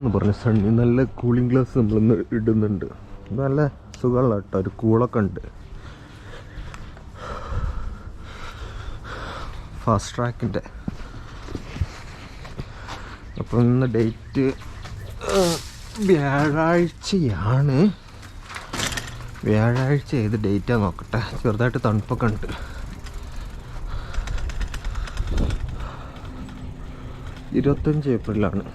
എന്ന് പറഞ്ഞ സണ്ണി നല്ല കൂളിംഗ് ഗ്ലാസ് നമ്മളിന്ന് ഇടുന്നുണ്ട്. നല്ല സുഖമുള്ള കേട്ടോ, ഒരു കൂളൊക്കെ ഉണ്ട്. ഫാസ്റ്റ് ട്രാക്കിൻ്റെ. അപ്പോൾ ഇന്ന് ഡേറ്റ് വ്യാഴാഴ്ചയാണ്. വ്യാഴാഴ്ച ഏത് ഡേറ്റാണ് നോക്കട്ടെ. ചെറുതായിട്ട് തണുപ്പൊക്കെ ഉണ്ട്. 25 ഏപ്രിലാണ്.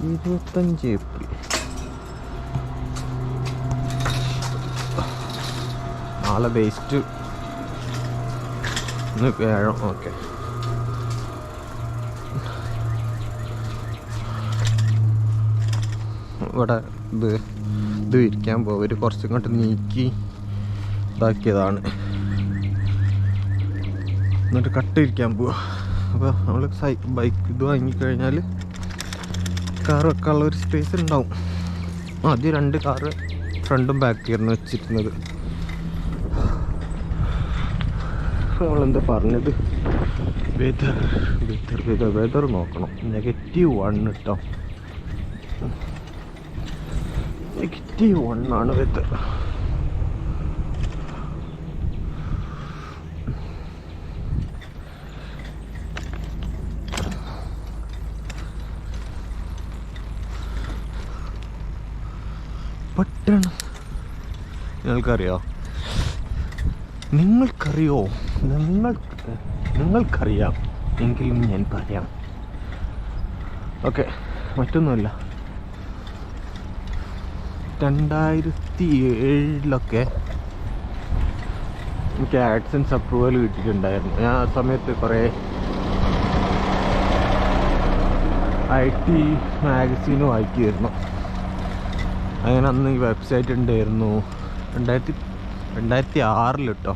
25 ഏപ്രിൽ. നാളെ വേസ്റ്റ് വ്യാഴം. ഓക്കെ, ഇവിടെ ഇത് ഇരിക്കാൻ പോകും. ഒരു കുറച്ചും ഇങ്ങോട്ട് നീക്കി ഇതാക്കിയതാണ്. എന്നിട്ട് കട്ട് ഇരിക്കാൻ പോവുക. അപ്പോൾ നമ്മൾ ബൈക്ക് ഇത് വാങ്ങിക്കഴിഞ്ഞാൽ കാർ വെക്കാനുള്ള ഒരു സ്പേസ് ഉണ്ടാവും. ആദ്യം 2 കാറ് ഫ്രണ്ടും ബാക്കിയായിരുന്നു വെച്ചിരുന്നത്. നമ്മളെന്താ പറഞ്ഞത്? വെതർ നോക്കണം. -1 കേട്ടോ. -1 ആണ് വെതർ. പട്ടണം നിങ്ങൾക്കറിയാം എങ്കിലും ഞാൻ പറയാം. ഓക്കെ, മറ്റൊന്നുമല്ല. 2007 എനിക്ക് ആഡ്സൻസ് അപ്രൂവൽ കിട്ടിയിട്ടുണ്ടായിരുന്നു. ഞാൻ ആ സമയത്ത് കുറേ IT മാഗസീനും വായിക്കുമായിരുന്നു. അങ്ങനെ അന്ന് ഈ വെബ്സൈറ്റ് ഉണ്ടായിരുന്നു. 2006 കേട്ടോ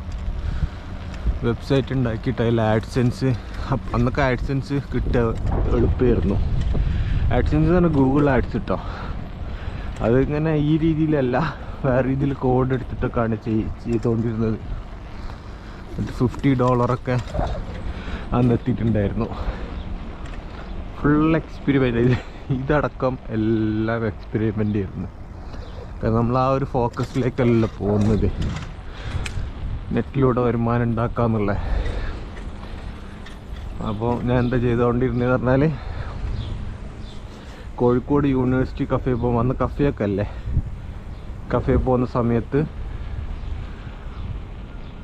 വെബ്സൈറ്റ് ഉണ്ടാക്കിയിട്ട് അതിൽ ആഡ്സെൻസ്. അന്നൊക്കെ ആഡ്സെൻസ് കിട്ടുക എളുപ്പമായിരുന്നു. ആഡ്സെൻസ് എന്ന് പറഞ്ഞാൽ ഗൂഗിൾ ആഡ്സ് കേട്ടോ. അതിങ്ങനെ ഈ രീതിയിലല്ല, വേറെ രീതിയിൽ കോഡ് എടുത്തിട്ടൊക്കെയാണ് ചെയ്തുകൊണ്ടിരുന്നത്. $50 അന്ന് എത്തിയിട്ടുണ്ടായിരുന്നു. Full experiment. ഇതടക്കം എല്ലാം എക്സ്പെരിമെൻ്റ് ആയിരുന്നു. കാരണം നമ്മൾ ആ ഒരു ഫോക്കസിലേക്കല്ല പോകുന്നത്, നെറ്റിലൂടെ വരുമാനം ഉണ്ടാക്കാന്നുള്ള. അപ്പോൾ ഞാൻ എന്താ ചെയ്തുകൊണ്ടിരുന്നതെന്ന് പറഞ്ഞാൽ, കോഴിക്കോട് യൂണിവേഴ്സിറ്റി കഫേ പോകുമ്പോൾ, അന്ന് കഫേയൊക്കെ അല്ലേ, കഫേ പോകുന്ന സമയത്ത്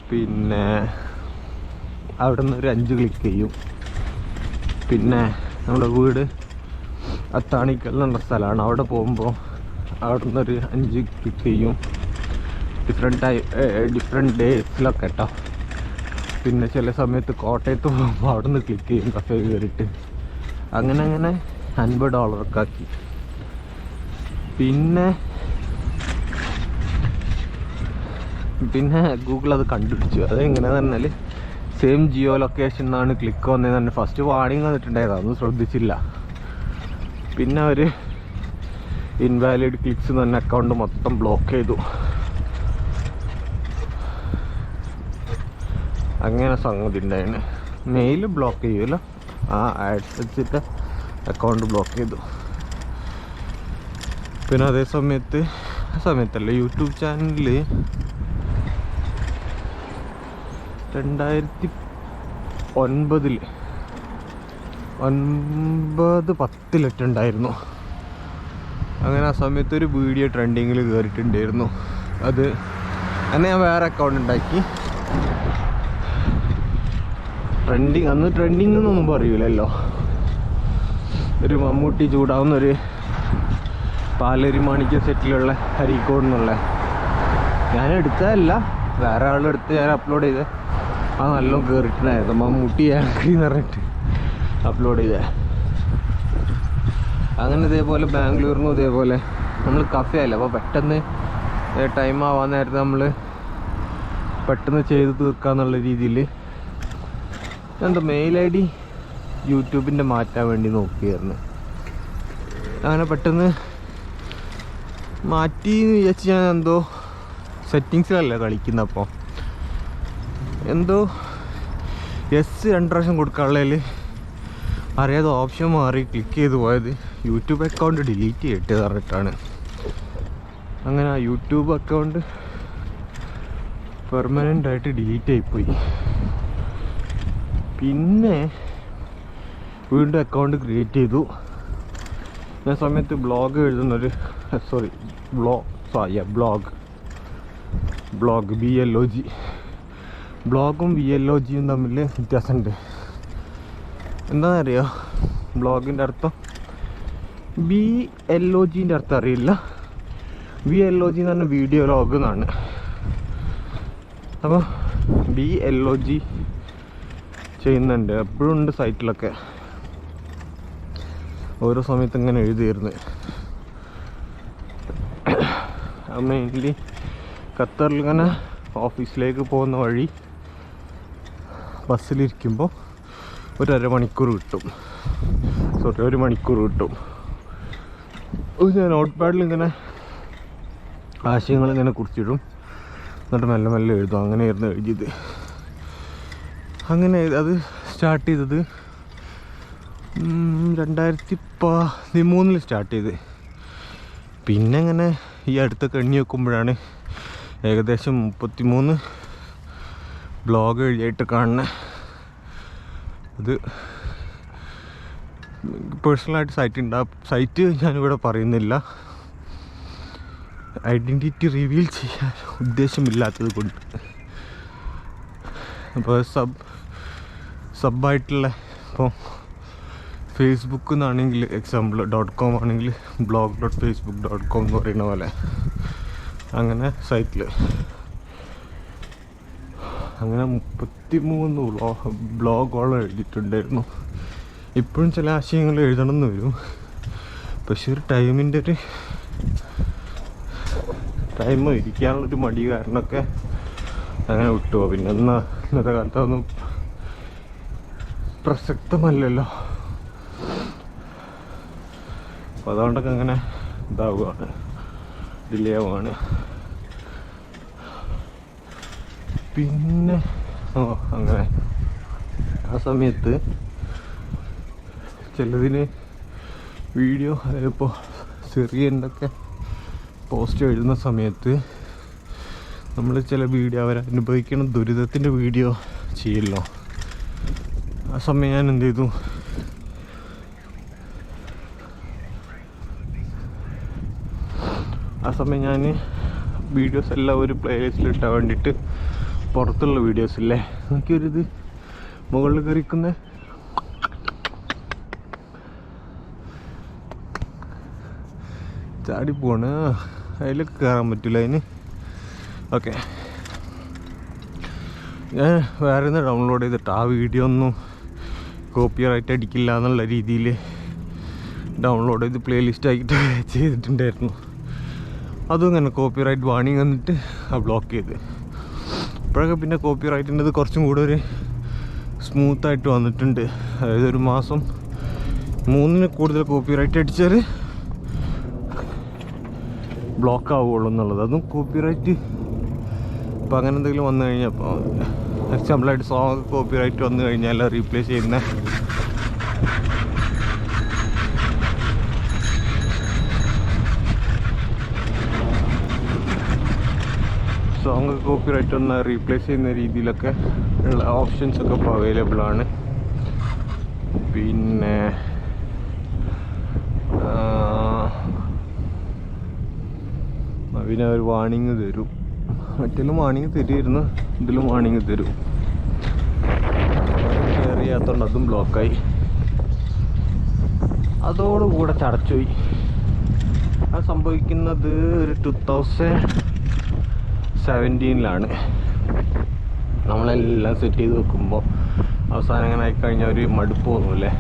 പിന്നെ അവിടെ നിന്ന് ഒരു 5 ക്ലിക്ക് ചെയ്യും. പിന്നെ നമ്മുടെ വീട് അത്താണിക്കൽ എന്നുള്ള സ്ഥലമാണ്. അവിടെ പോകുമ്പോൾ അവിടെ നിന്നൊരു 5 ക്ലിക്ക് ചെയ്യും. ഡിഫറെൻറ്റ് ഡേയ്സിലൊക്കെ കേട്ടോ. പിന്നെ ചില സമയത്ത് കോട്ടയത്ത് പോകുമ്പോൾ അവിടെ നിന്ന് ക്ലിക്ക് ചെയ്യും കഫേ കയറിയിട്ട്. അങ്ങനെ $50 ആക്കി. പിന്നെ ഗൂഗിൾ അത് കണ്ടുപിടിച്ചു. അതെങ്ങനെയാന്ന് പറഞ്ഞാൽ, സെയിം ജിയോ ലൊക്കേഷൻ എന്നാണ് ക്ലിക്ക് വന്നതെന്ന് പറഞ്ഞാൽ ഫസ്റ്റ് വാർണിംഗ് വന്നിട്ടുണ്ടായിരുന്നു. അതൊന്നും ശ്രദ്ധിച്ചില്ല. പിന്നെ അവർ ഇൻവാലിഡ് ക്ലിക്സ് എന്ന് പറഞ്ഞ അക്കൗണ്ട് മൊത്തം ബ്ലോക്ക് ചെയ്തു. അങ്ങനെ സംഗതി ഉണ്ടായിരുന്നു. മെയിൽ ബ്ലോക്ക് ചെയ്യുമല്ലോ, ആ ആഡ്സെൻസിൻ്റെ അക്കൗണ്ട് ബ്ലോക്ക് ചെയ്തു. പിന്നെ ആ സമയത്തല്ല, യൂട്യൂബ് ചാനലിൽ 2009-10 ഉണ്ടായിരുന്നു. അങ്ങനെ ആ സമയത്ത് ഒരു വീഡിയോ ട്രെൻഡിങ്ങിൽ കയറിയിട്ടുണ്ടായിരുന്നു. അത് അന്ന് ഞാൻ വേറെ അക്കൗണ്ട് ഉണ്ടാക്കി. അന്ന് ട്രെൻഡിങ് എന്നൊന്നും പറയൂലല്ലോ. ഒരു മമ്മൂട്ടി ചൂടാവുന്നൊരു പാലരിമാണിക്യ സെറ്റിലുള്ള അരീക്കോട് എന്നുള്ള, ഞാൻ എടുത്തതല്ല, വേറെ ആളെടുത്ത് ഞാൻ അപ്ലോഡ് ചെയ്ത്. അത് നല്ലോണം കയറിയിട്ടുണ്ടായിരുന്നു. മമ്മൂട്ടി ആക്രി എന്ന് പറഞ്ഞിട്ട് അപ്ലോഡ് ചെയ്തേ. അങ്ങനെ ഇതേപോലെ ബാംഗ്ലൂരിനും ഇതേപോലെ നമ്മൾ കഫേ അല്ല, അപ്പോൾ പെട്ടെന്ന് ടൈം ആവാൻ നേരത്തെ നമ്മൾ പെട്ടെന്ന് ചെയ്ത് തീർക്കാന്നുള്ള രീതിയിൽ എന്താ മെയിൽ ID യൂട്യൂബിൻ്റെ മാറ്റാൻ വേണ്ടി നോക്കിയായിരുന്നു. അങ്ങനെ പെട്ടെന്ന് മാറ്റി എന്ന് വിചാരിച്ച് ഞാൻ എന്തോ സെറ്റിങ്സിലല്ല കളിക്കുന്നപ്പോൾ എന്തോ S 2 പ്രാവശ്യം കൊടുക്കാനുള്ളതിൽ അറിയാതെ ഓപ്ഷൻ മാറി ക്ലിക്ക് ചെയ്ത് പോയത് യൂട്യൂബ് അക്കൗണ്ട് ഡിലീറ്റ് ചെയ്തിട്ട് പറഞ്ഞിട്ടാണ്. അങ്ങനെ ആ യൂട്യൂബ് അക്കൗണ്ട് പെർമനൻ്റ് ആയിട്ട് ഡിലീറ്റ് ആയിപ്പോയി. പിന്നെ വീണ്ടും അക്കൗണ്ട് ക്രിയേറ്റ് ചെയ്തു. ഞാൻ സമയത്ത് ബ്ലോഗ് എഴുതുന്നൊരു ബ്ലോഗ് BLOG ബ്ലോഗും BLOGയും തമ്മിൽ വ്യത്യാസമുണ്ട്. എന്താണെന്നറിയോ? ബ്ലോഗിൻ്റെ അർത്ഥം BLOGൻ്റെ അർത്ഥം അറിയില്ല. BLOG എന്ന് പറഞ്ഞാൽ വീഡിയോ ലോഗ് എന്നാണ്. അപ്പോൾ BLOG ചെയ്യുന്നുണ്ട്, എപ്പോഴും ഉണ്ട് സൈറ്റിലൊക്കെ. ഓരോ സമയത്ത് ഇങ്ങനെ എഴുതിയിരുന്നു. മെയിൻലി ഖത്തറിൽ ഇങ്ങനെ ഓഫീസിലേക്ക് പോകുന്ന വഴി ബസ്സിലിരിക്കുമ്പോൾ ഒരു മണിക്കൂർ കിട്ടും. ഞാൻ നോട്ട് പാഡിൽ ഇങ്ങനെ ആശയങ്ങളിങ്ങനെ കുറിച്ചിടും, എന്നിട്ട് മെല്ലെ മെല്ലെ എഴുതും. അങ്ങനെയായിരുന്നു എഴുതിയത്. അങ്ങനെ അത് സ്റ്റാർട്ട് ചെയ്തത് 2013 സ്റ്റാർട്ട് ചെയ്ത്. പിന്നെ ഇങ്ങനെ ഈ അടുത്തൊക്കെ എണ്ണി വെക്കുമ്പോഴാണ് ഏകദേശം 33 ബ്ലോഗ് എഴുതിയായിട്ട് കാണുന്നത്. അത് പേഴ്സണലായിട്ട് സൈറ്റ് ഞാനിവിടെ പറയുന്നില്ല, ഐഡൻറ്റിറ്റി റിവീൽ ചെയ്യാൻ ഉദ്ദേശമില്ലാത്തത് കൊണ്ട്. അപ്പോൾ സബ്ബായിട്ടുള്ള ഇപ്പോൾ ഫേസ്ബുക്കിൽ നിന്നാണെങ്കിൽ example.com ആണെങ്കിൽ blog.facebook.com എന്ന് പറയുന്ന പോലെ അങ്ങനെ സൈറ്റിൽ അങ്ങനെ 33 ബ്ലോഗോളം എഴുതിയിട്ടുണ്ടായിരുന്നു. ഇപ്പോഴും ചില ആശയങ്ങൾ എഴുതണമെന്ന് വരും, പക്ഷെ ഒരു ടൈം ഇരിക്കാനുള്ളൊരു മടി കാരണമൊക്കെ അങ്ങനെ വിട്ടുപോകും. പിന്നെ ഇന്നത്തെ കാലത്തൊന്നും പ്രസക്തമല്ലല്ലോ. അപ്പോൾ അതുകൊണ്ടൊക്കെ അങ്ങനെ ഇതാവുകയാണ്, ഡിലേ ആവുകയാണ്. പിന്നെ അങ്ങനെ ആ സമയത്ത് ചിലതിന് വീഡിയോ, അതായത് ഇപ്പോൾ ചെറിയൊക്കെ പോസ്റ്റ് എഴുതുന്ന സമയത്ത് നമ്മൾ ചില വീഡിയോ അവരനുഭവിക്കുന്ന ദുരിതത്തിൻ്റെ വീഡിയോ ചെയ്യല്ലോ. ആ സമയം ഞാൻ എന്ത് ചെയ്തു, ഞാൻ വീഡിയോസ് എല്ലാം ഒരു പ്ലേലിസ്റ്റിൽ ഇട്ടാൻ വേണ്ടിയിട്ട് പുറത്തുള്ള വീഡിയോസില്ലേ, എനിക്കൊരിത് മുകളിൽ കയറിക്കുന്ന ചാടിപ്പോണ്, അതിലൊക്കെ കയറാൻ പറ്റില്ല അതിന്. ഓക്കെ, ഞാൻ വേറെ നിന്ന് ഡൗൺലോഡ് ചെയ്തിട്ട് ആ വീഡിയോ ഒന്നും കോപ്പിറൈറ്റ് അടിക്കില്ല എന്നുള്ള രീതിയിൽ ഡൗൺലോഡ് ചെയ്ത് പ്ലേലിസ്റ്റ് ആക്കിയിട്ട് ചെയ്തിട്ടുണ്ടായിരുന്നു. അതും ഇങ്ങനെ കോപ്പിറൈറ്റ് വാർണിംഗ് വന്നിട്ട് ആ ബ്ലോക്ക് ചെയ്ത്. ഇപ്പോഴൊക്കെ പിന്നെ കോപ്പിറൈറ്റിൻ്റെ ഇത് കുറച്ചും കൂടെ ഒരു സ്മൂത്തായിട്ട് വന്നിട്ടുണ്ട്. അതായത് ഒരു മാസം 3 കൂടുതൽ കോപ്പിറൈറ്റ് അടിച്ചാൽ ബ്ലോക്ക് ആവുകയുള്ളൂ എന്നുള്ളത്. അതും കോപ്പിറൈറ്റ് ഇപ്പോൾ അങ്ങനെ എന്തെങ്കിലും വന്നു കഴിഞ്ഞാൽ, ഇപ്പോൾ എക്സാമ്പിളായിട്ട് സോങ് കോപ്പിറൈറ്റ് വന്നു കഴിഞ്ഞാൽ റീപ്ലേസ് ചെയ്യുന്ന സോങ് കോപ്പിറൈറ്റ് ഒന്ന് റീപ്ലേസ് ചെയ്യുന്ന രീതിയിലൊക്കെ ഉള്ള ഓപ്ഷൻസൊക്കെ ഇപ്പോൾ അവൈലബിൾ ആണ്. പിന്നെ ഒരു വാർണിംഗ് തരും. മറ്റേലും വാർണിംഗ് തരുമായിരുന്നു, ഇതിലും വാർണിംഗ് തരും. ഷെയർ ചെയ്യാത്തതുകൊണ്ട് അതും ബ്ലോക്കായി. അതോടുകൂടെ ചടച്ചുപോയി. അത് സംഭവിക്കുന്നത് ഒരു 2017 നമ്മളെല്ലാം സെറ്റ് ചെയ്ത് വെക്കുമ്പോൾ അവസാനം അങ്ങനെ ആയിക്കഴിഞ്ഞാൽ ഒരു മടുപ്പ് തോന്നുമല്ലേ.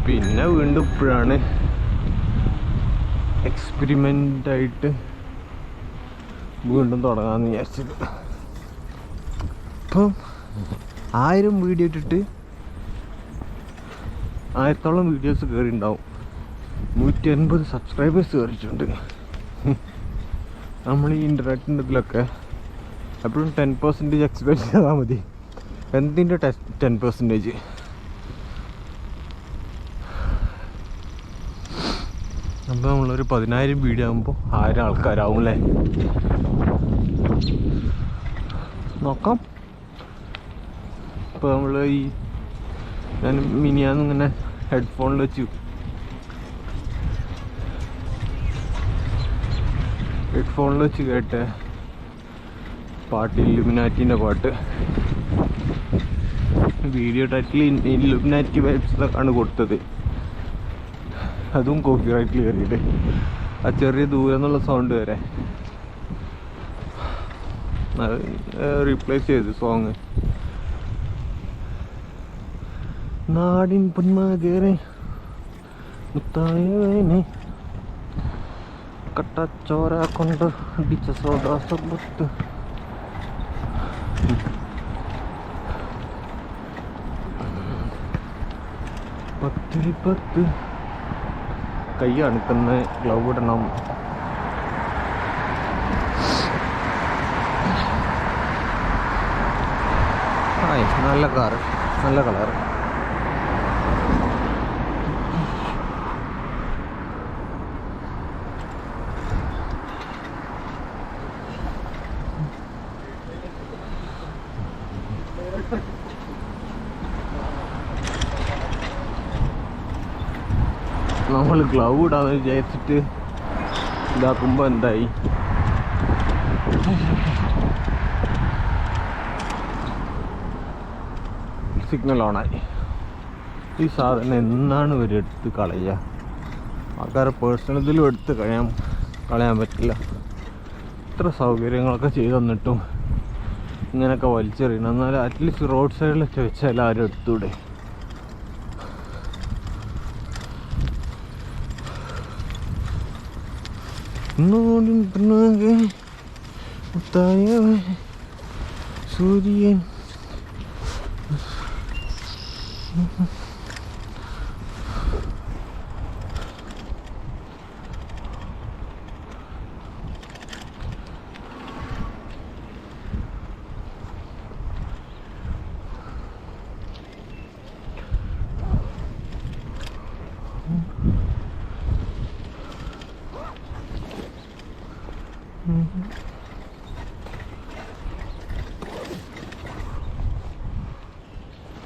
പിന്നെ വീണ്ടും ഇപ്പോഴാണ് എക്സ്പെരിമെൻ്റായിട്ട് വീണ്ടും തുടങ്ങാമെന്ന് വിചാരിച്ചത്. ഇപ്പം 1000 വീഡിയോ ഇട്ടിട്ട് 1000ഓളം വീഡിയോസ് കയറിയിട്ടുണ്ടാവും. 180 സബ്സ്ക്രൈബേഴ്സ് കയറിയിട്ടുണ്ട്. നമ്മൾ ഈ ഇൻ്റർനെറ്റിൻ്റെ ഇതിലൊക്കെ എപ്പോഴും 10% എക്സ്പെക്ട് ചെയ്താൽ മതി. എന്തിൻ്റെ 10%? അപ്പോൾ നമ്മളൊരു 10,000 വീഡിയോ ആകുമ്പോൾ 1000 ആൾക്കാരാവും അല്ലേ? നോക്കാം. ഇപ്പോൾ നമ്മൾ ഞാൻ മിനിയാന്ന് ഇങ്ങനെ ഹെഡ്ഫോണിൽ വെച്ച് കേട്ട് പാട്ട്, ഇല്ലുമിനാറ്റീൻ്റെ പാട്ട്. വീഡിയോ ടൈറ്റിൽ ഇല്ലുമിനാറ്റി വൈബ്സ് ആണ് കൊടുത്തത്. അതും കോപ്പിറൈറ്റിൽ കയറിയിട്ട് ആ ചെറിയ ദൂരം എന്നുള്ള സൗണ്ട് വരെ റീപ്ലേസ് ചെയ്തു സോങ്. നാടിൻ പൊന്മകനെ മുത്തായവനെ കട്ടച്ചോര കൊണ്ട് അടിച്ച സോഡാ സർബത്ത്. പത്തിൽ 10 കൈ അണുക്കുന്ന ഗ്ലൗ ഇടണം. നല്ല കാറ്, നല്ല കളറ്. നമ്മൾ ഗ്ലൗ ഇടാന്ന് വിചാരിച്ചിട്ട് ഇതാക്കുമ്പോൾ എന്തായി, സിഗ്നൽ ഓണായി. ഈ സാധനം എന്നാണ് ഇവർ എടുത്ത് കളയുക? ആൾക്കാരെ പേഴ്സണലിലും എടുത്ത് കളയാൻ പറ്റില്ല. ഇത്ര സൗകര്യങ്ങളൊക്കെ ചെയ്തു തന്നിട്ടും ഇങ്ങനെയൊക്കെ വലിച്ചെറിയണം. എന്നാൽ അറ്റ്ലീസ്റ്റ് റോഡ് സൈഡിലൊക്കെ വെച്ചാൽ ആരും എടുത്തൂടെ? സൂര്യൻ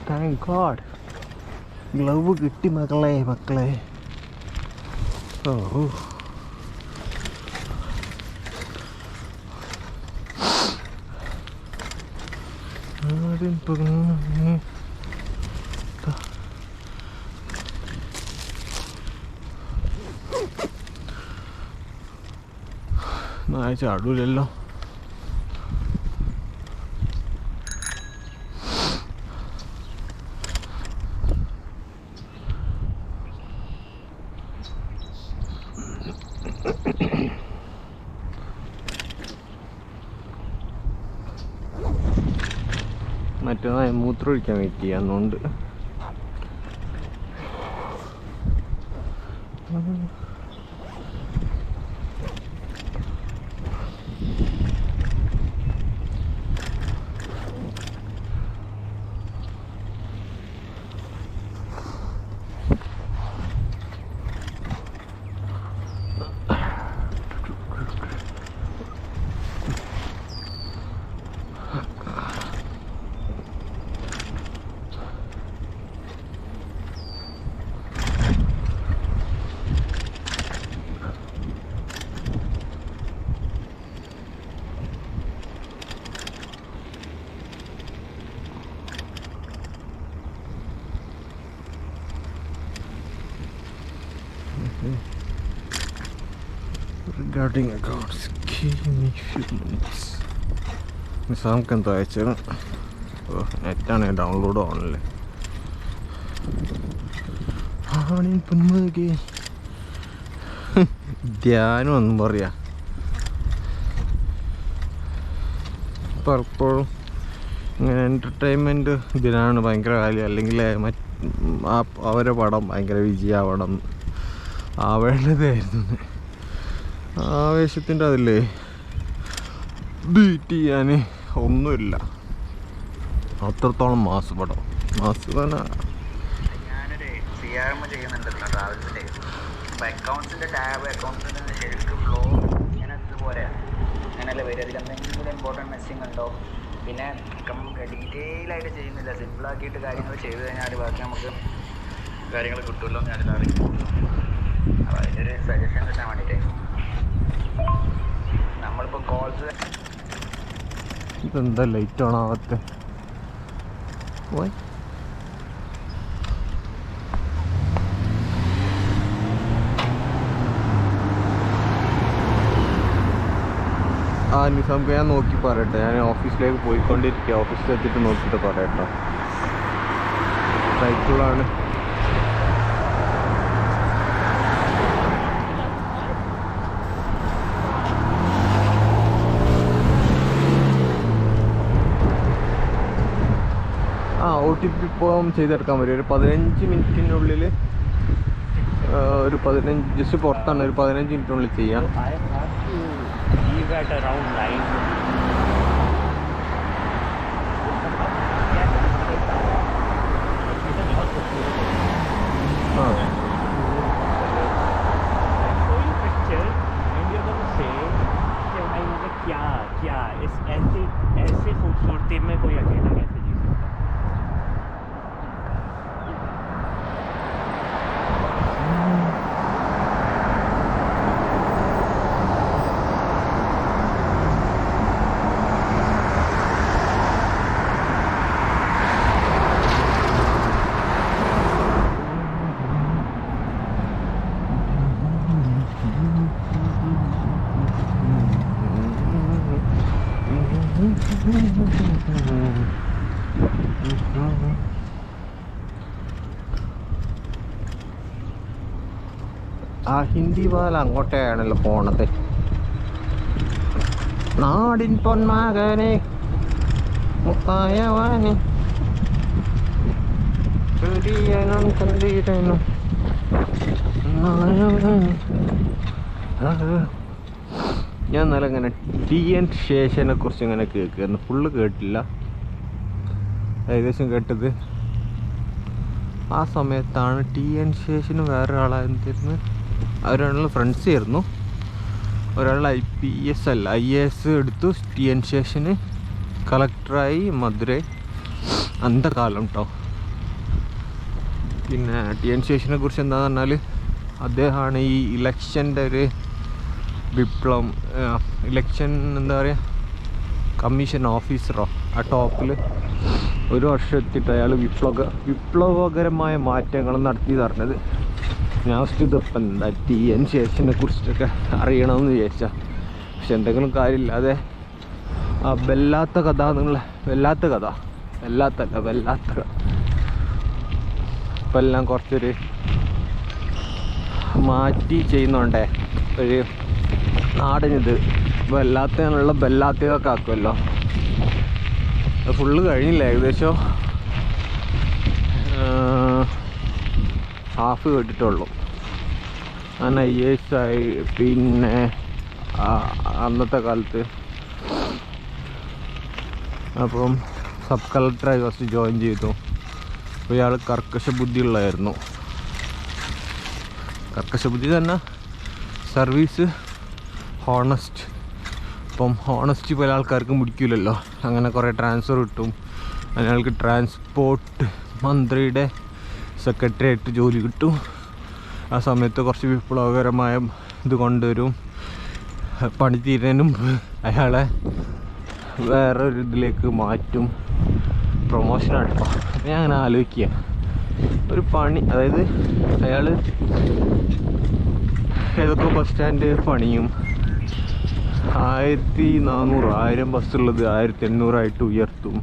താങ്ക് ഗോഡ് ഗ്ലൗവ് കിട്ടി മക്കളെ. ഓ ചാടൂലല്ലോ. മറ്റേ മൂത്രം ഒഴിക്കാൻ വെയിറ്റ് ചെയ്യാന്നുണ്ട്. Regarding accounts, give me few minutes. നിസാംക്ക് എന്തോ അയച്ചാണ്. നെറ്റാണ് ഡൗൺലോഡ് ആവണല്ലേ. ആണിൻ പൊന്മകെ ധ്യാനം ഒന്നും പറയാ. പലപ്പോഴും ഇങ്ങനെ എൻ്റർടൈൻമെൻറ്റ് ഇതിനാണ് ഭയങ്കര കാര്യം. അല്ലെങ്കിൽ അവരെ പടം ഭയങ്കര വിജയാവണം ആവേണ്ടതായിരുന്നു. ആവേശത്തിൻ്റെ അതില്ലേ ബീറ്റ് ചെയ്യാൻ ഒന്നുമില്ല. അത്രത്തോളം മാസ് പടം. മാസ് തന്നെ അപ്പോൾ അക്കൗണ്ട്സിൻ്റെ ടാബ് അക്കൗണ്ട്സിൻ്റെ ശരിക്കും ഫ്ലോ ഇങ്ങനെ ഇതുപോലെയാണ്, അങ്ങനെയല്ല വരും. അതിൽ എന്തെങ്കിലും ഇമ്പോർട്ടൻറ്റ് മെസ്സിങ് ഉണ്ടോ? പിന്നെ ഡീറ്റെയിൽ ആയിട്ട് ചെയ്യുന്നില്ല, സിമ്പിളാക്കിയിട്ട് കാര്യങ്ങൾ ചെയ്ത് കഴിഞ്ഞാൽ ബാക്കി നമുക്ക് കാര്യങ്ങൾ കിട്ടുമല്ലോ എന്ന് ഞാനിത് അറിയിക്കും. അപ്പോൾ അതിൻ്റെ ഒരു സജഷൻ കിട്ടാൻ വേണ്ടിയിട്ട് നമ്മളിപ്പോൾ കോൾസ് ഇതെന്താ ലൈറ്റ് ഓൺ ആവാത്ത പോയി. ആ നിസാംക്ക് ഞാൻ നോക്കി പറയട്ടെ, ഞാൻ ഓഫീസിലേക്ക് പോയിക്കൊണ്ടിരിക്കുക, ഓഫീസിലെത്തിയിട്ട് നോക്കിയിട്ട് പറയട്ടോ. സൈക്കിളാണ്. OTP ഇപ്പം ചെയ്തെടുക്കാൻ പറ്റും. ഒരു 15 മിനിറ്റിനുള്ളിൽ, ഒരു 15 ജസ്റ്റ് പുറത്താണ്, ഒരു 15 മിനിറ്റിനുള്ളിൽ ചെയ്യാം. ऐसे खूबसूरती में कोई अकेला कैसे जी सकता? ആ ഹിന്ദി പാല അങ്ങോട്ടേയാണല്ലോ പോണത്. നാടിൻ പൊന്മകനെ മുത്തായവാനെ ചൊരിയനും ചന്ദ്രനും. ഞാൻ ഇന്നലെ ഇങ്ങനെ TN ശേഷനെ കുറിച്ച് ഇങ്ങനെ കേൾക്കുന്നു. ഫുള്ള് കേട്ടില്ല, ഏകദേശം കേട്ടത്. ആ സമയത്താണ് TN ശേഷനും വേറൊരാളായിരുന്നു, അവരാണല്ലോ ഫ്രണ്ട്സ് ആയിരുന്നു. ഒരാൾ IPS അല്ല IAS എടുത്തു, TN ശേഷന് കളക്ടറായി മധുരൈ, അന്തകാലം കേട്ടോ. പിന്നെ TN ശേഷനെ കുറിച്ച് എന്താണെന്ന് പറഞ്ഞാൽ അദ്ദേഹമാണ് ഈ ഇലക്ഷൻ്റെ ഒരു വിപ്ലവം, ഇലക്ഷൻ എന്താ പറയുക, കമ്മീഷൻ ഓഫീസറോ ആ ടോപ്പിൽ ഒരു വർഷം എത്തിയിട്ട് അയാൾ വിപ്ലവകരമായ മാറ്റങ്ങൾ നടത്തി പറഞ്ഞത്. ഞാൻ ഇതപ്പം എന്താ TN ശേഷനെ കുറിച്ചിട്ടൊക്കെ അറിയണമെന്ന് വിചാരിച്ചാൽ, പക്ഷെ എന്തെങ്കിലും കാര്യമില്ലാതെ ആ വല്ലാത്ത കഥ എന്നുള്ള വല്ലാത്ത കഥ ഇപ്പം എല്ലാം കുറച്ചൊരു മാറ്റി ചെയ്യുന്നുണ്ടേ. ഒരു നാടിനിത് വല്ലാത്തതിനുള്ള ബല്ലാത്തതൊക്കെ ആക്കുമല്ലോ. അത് ഫുള്ള് കഴിഞ്ഞില്ല, ഏകദേശം ഹാഫ് കേട്ടിട്ടുള്ളൂ. ഞാൻ IAS ആയി. പിന്നെ അന്നത്തെ കാലത്ത് അപ്പം സബ് കളക്ടറായി ഫസ്റ്റ് ജോയിൻ ചെയ്തു. അപ്പോൾ ഇയാൾ കർക്കശ ബുദ്ധിയുള്ളതായിരുന്നു. കർക്കശ ബുദ്ധി തന്നെ, സർവീസ് ഹോണസ്റ്റ്. അപ്പം ഹോണസ്റ്റ് പല ആൾക്കാർക്കും പിടിക്കില്ലല്ലോ. അങ്ങനെ കുറേ ട്രാൻസ്ഫർ കിട്ടും. അയാൾക്ക് ട്രാൻസ്പോർട്ട് മന്ത്രിയുടെ സെക്രട്ടറിയായിട്ട് ജോലി കിട്ടും. ആ സമയത്ത് കുറച്ച് വിപ്ലവകരമായ ഇത് കൊണ്ടുവരും. പണി തീരുന്നതിനും അയാളെ വേറൊരു ഇതിലേക്ക് മാറ്റും, പ്രൊമോഷനാണ്. അപ്പം ഞാൻ അങ്ങനെ ആലോചിക്കുക, ഒരു പണി, അതായത് അയാൾ ഏതൊക്കെ ബസ് സ്റ്റാൻഡ് പണിയും. 1400 1000 ബസ്സുള്ളത് 1800 ഉയർത്തും.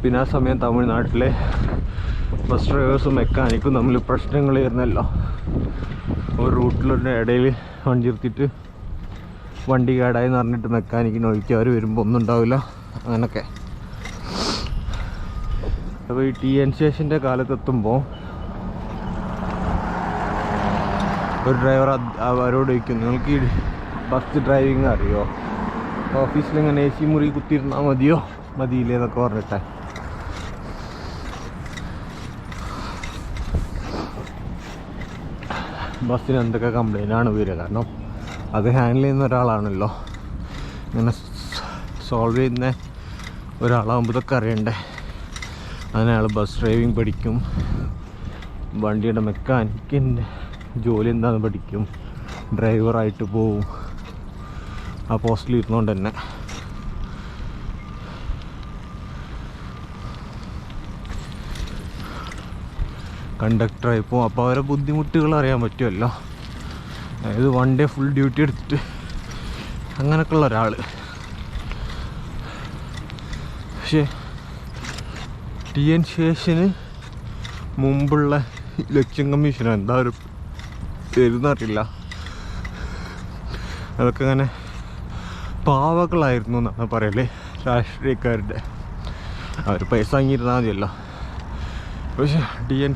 പിന്നെ ആ സമയം തമിഴ്നാട്ടിലെ ബസ് ഡ്രൈവേഴ്സും മെക്കാനിക്കും തമ്മിൽ പ്രശ്നങ്ങളായിരുന്നല്ലോ. ഒരു റൂട്ടിലുള്ള ഇടയിൽ വണ്ടി നിർത്തിയിട്ട് വണ്ടി കേടായി എന്ന് പറഞ്ഞിട്ട് മെക്കാനിക്കിന് ഒഴിക്കുക, അവർ വരുമ്പോൾ ഒന്നും ഉണ്ടാവില്ല, അങ്ങനൊക്കെ. അപ്പോൾ ഈ TN ശേഷൻ്റെ കാലത്തെത്തുമ്പോൾ ഒരു ഡ്രൈവർ അവരോട് ചോദിക്കും, നിങ്ങൾക്ക് ഈ ബസ് ഡ്രൈവിങ് അറിയോ? ഓഫീസിലിങ്ങനെ AC മുറി കുത്തിയിരുന്നാൽ മതിയില്ലേ എന്നൊക്കെ പറഞ്ഞിട്ടെ. ബസ്സിന് എന്തൊക്കെ കംപ്ലൈൻ്റാണ് വരിക. കാരണം അത് ഹാൻഡിൽ ചെയ്യുന്ന ഒരാളാണല്ലോ, ഇങ്ങനെ സോൾവ് ചെയ്യുന്ന ഒരാളാകുമ്പോൾ ഇതൊക്കെ അറിയണ്ടേ. അങ്ങനെ അയാൾ ബസ് ഡ്രൈവിങ് പഠിക്കും, വണ്ടിയുടെ മെക്കാനിക്കിൻ്റെ ജോലി എന്താണെന്ന് പഠിക്കും, ഡ്രൈവറായിട്ട് പോവും ആ പോസ്റ്റിൽ ഇരുന്നുകൊണ്ട് തന്നെ. കണ്ടക്ടറായി പോവും. അപ്പോൾ അവരെ ബുദ്ധിമുട്ടുകൾ അറിയാൻ പറ്റുമല്ലോ. അതായത് വൺ ഡേ ഫുൾ ഡ്യൂട്ടി എടുത്തിട്ട് അങ്ങനെയൊക്കെ ഉള്ള ഒരാൾ. പക്ഷേ ശേഷന് മുമ്പുള്ള ഇലക്ഷൻ കമ്മീഷനോ എന്താ ഒരു പേരെന്നറിയില്ല, അതൊക്കെ അങ്ങനെ പാവകളായിരുന്നു എന്നാണ് പറയല് രാഷ്ട്രീയക്കാരുടെ. അവർ പൈസ വാങ്ങിയിരുന്നാൽ മതിയല്ലോ. പക്ഷെ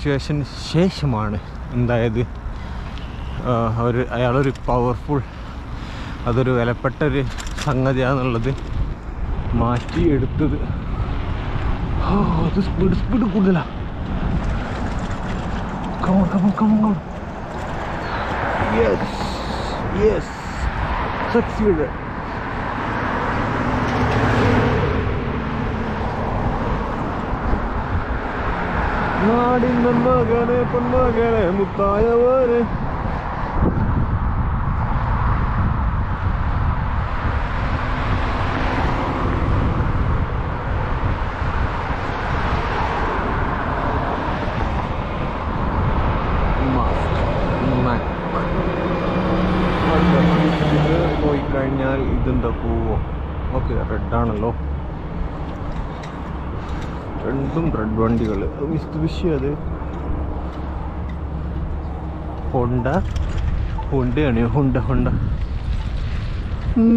ശേഷന് ശേഷമാണ് എന്തായത്, അയാളൊരു പവർഫുൾ, അതൊരു വിലപ്പെട്ടൊരു സംഗതിയാണെന്നുള്ളത് മാറ്റിയെടുത്തത്. അത് സ്പീഡ് കൂടുതലാണ്. Succeeded. നാടിൻ മകനെ പൊന്മകനെ മുത്തായവനെ. പോയി കഴിഞ്ഞാൽ ഇതെന്താ പോവോ? ഓക്കെ, റെഡാണല്ലോ, രണ്ടും റെഡ് വണ്ടികൾ. മിസ്തുബിഷി, അത് ഹോണ്ടയാണ്. ഹോണ്ട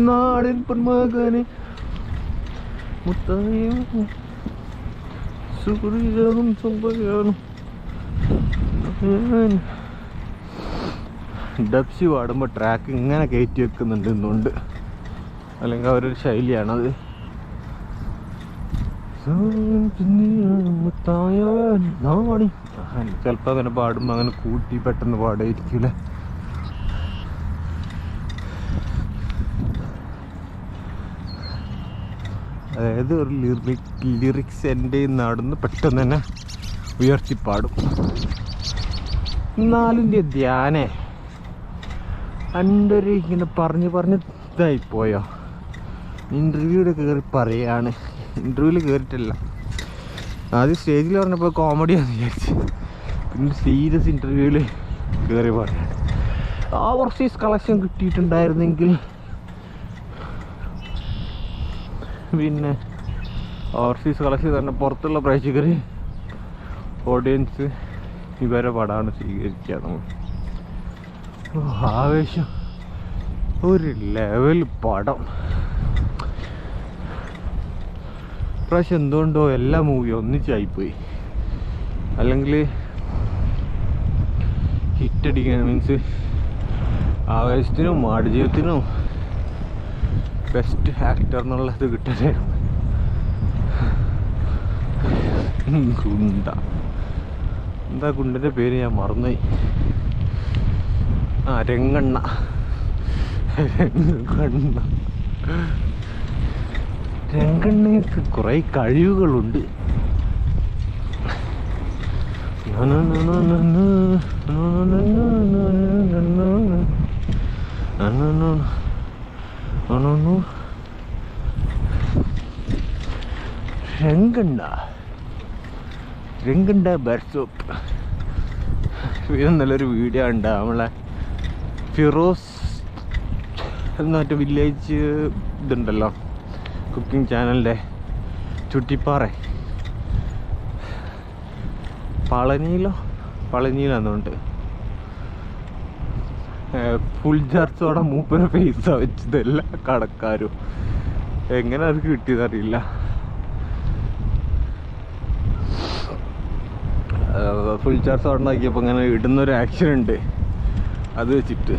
നാടിൻ പൊന്മകനെ മുത്തായും സുഹൃത്തും സംഭവം. ഡബ്സി പാടുമ്പോൾ ട്രാക്ക് ഇങ്ങനെ കയറ്റി വെക്കുന്നുണ്ട് ഇന്നുകൊണ്ട്, അല്ലെങ്കിൽ അവരൊരു ശൈലിയാണത്. ചിലപ്പോൾ അങ്ങനെ പാടുമ്പോൾ അങ്ങനെ കൂട്ടി പെട്ടെന്ന് പാടായിരിക്കൂലേ. അതായത് ഒരു ലിറിക്സ് എൻ്റെ നടന്ന് പെട്ടെന്ന് തന്നെ ഉയർത്തിപ്പാടും. നാലിൻ്റെ ധ്യാനേ എൻ്റെ ഒരു ഇങ്ങനെ പറഞ്ഞ് ഇതായിപ്പോയോ. ഇൻ്റർവ്യൂവിൽ കയറി പറയാണ്. ഇൻ്റർവ്യൂവിൽ കയറിയിട്ടില്ല, ആദ്യം സ്റ്റേജിൽ പറഞ്ഞപ്പോൾ കോമഡിയാണെന്ന് വിചാരിച്ച്, പിന്നെ സീരിയസ് ഇൻ്റർവ്യൂവിൽ കയറി പറയാണ്. ഓവർസീസ് കളക്ഷൻ കിട്ടിയിട്ടുണ്ടായിരുന്നെങ്കിൽ, പിന്നെ ഓവർസീസ് കളക്ഷൻ തന്നെ പുറത്തുള്ള പ്രേക്ഷകർ, ഓഡിയൻസ് ഇവരെ പടമാണ് സ്വീകരിക്കുക. നമ്മൾ ആവേശം, ഒരു ലെവൽ പടം. പ്രാവശ്യം എന്തുകൊണ്ടോ എല്ലാ മൂവിയും ഒന്നിച്ചായിപ്പോയി. അല്ലെങ്കിൽ ഹിറ്റടിക്കാൻ മീൻസ് ആവേശത്തിനും ആടുജീവിതത്തിനും ബെസ്റ്റ് ആക്ടർ എന്നുള്ളത് കിട്ടാനായിരുന്നു. എന്താ ഗുണ്ടൻ്റെ പേര് ഞാൻ മറന്നുപോയി. രംഗണ്ണ. രംഗണ്ണയ്ക്ക് കുറേ കഴിവുകളുണ്ട്. രംഗണ്ണ ബർസോപ്പ്. നല്ലൊരു വീഡിയോ ഉണ്ട്, നമ്മളെ ഫിറോസ് എന്ന മറ്റേ വില്ലേജ് ഇതുണ്ടല്ലോ, കുക്കിംഗ് ചാനലിൻ്റെ ചുട്ടിപ്പാറ പളനിയിലാന്നുണ്ട്. ഫുൾ ജാർസോടെ മൂപ്പര പൈസ വെച്ചത് എല്ലാ കടക്കാരും. എങ്ങനെ അത് കിട്ടിയതറിയില്ല. ഫുൾ ചാർജ് ഉണ്ടാക്കിയപ്പോൾ ഇങ്ങനെ ഇടുന്നൊരു ആക്ഷൻ ഉണ്ട്, അത് വെച്ചിട്ട്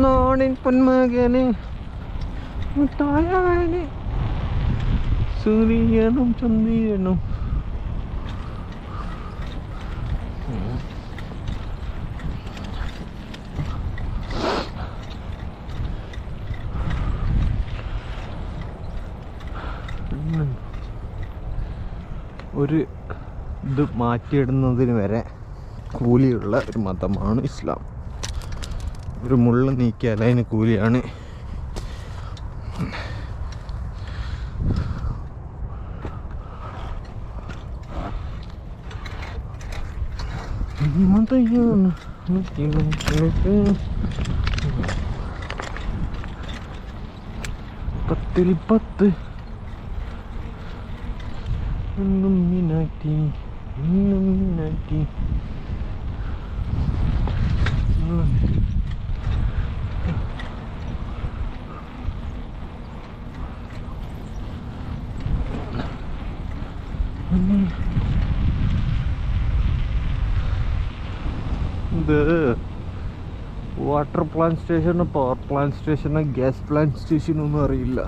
നാടിൻ പൊന്മകനെ മുത്തായവനെ സൂര്യനും ചന്ദ്രനും. ഒരു ഇത് മാറ്റിയിടുന്നതിന് വരെ കൂലിയുള്ള ഒരു മതമാണ് ഇസ്ലാം. ഒരു മുള്ള് നീക്കിയാൽ അതിന് കൂലിയാണ്. പത്തിൽ 10 Illuminati. The water plant station, power plant station, gas plant station ഒന്നും അറിയില്ല.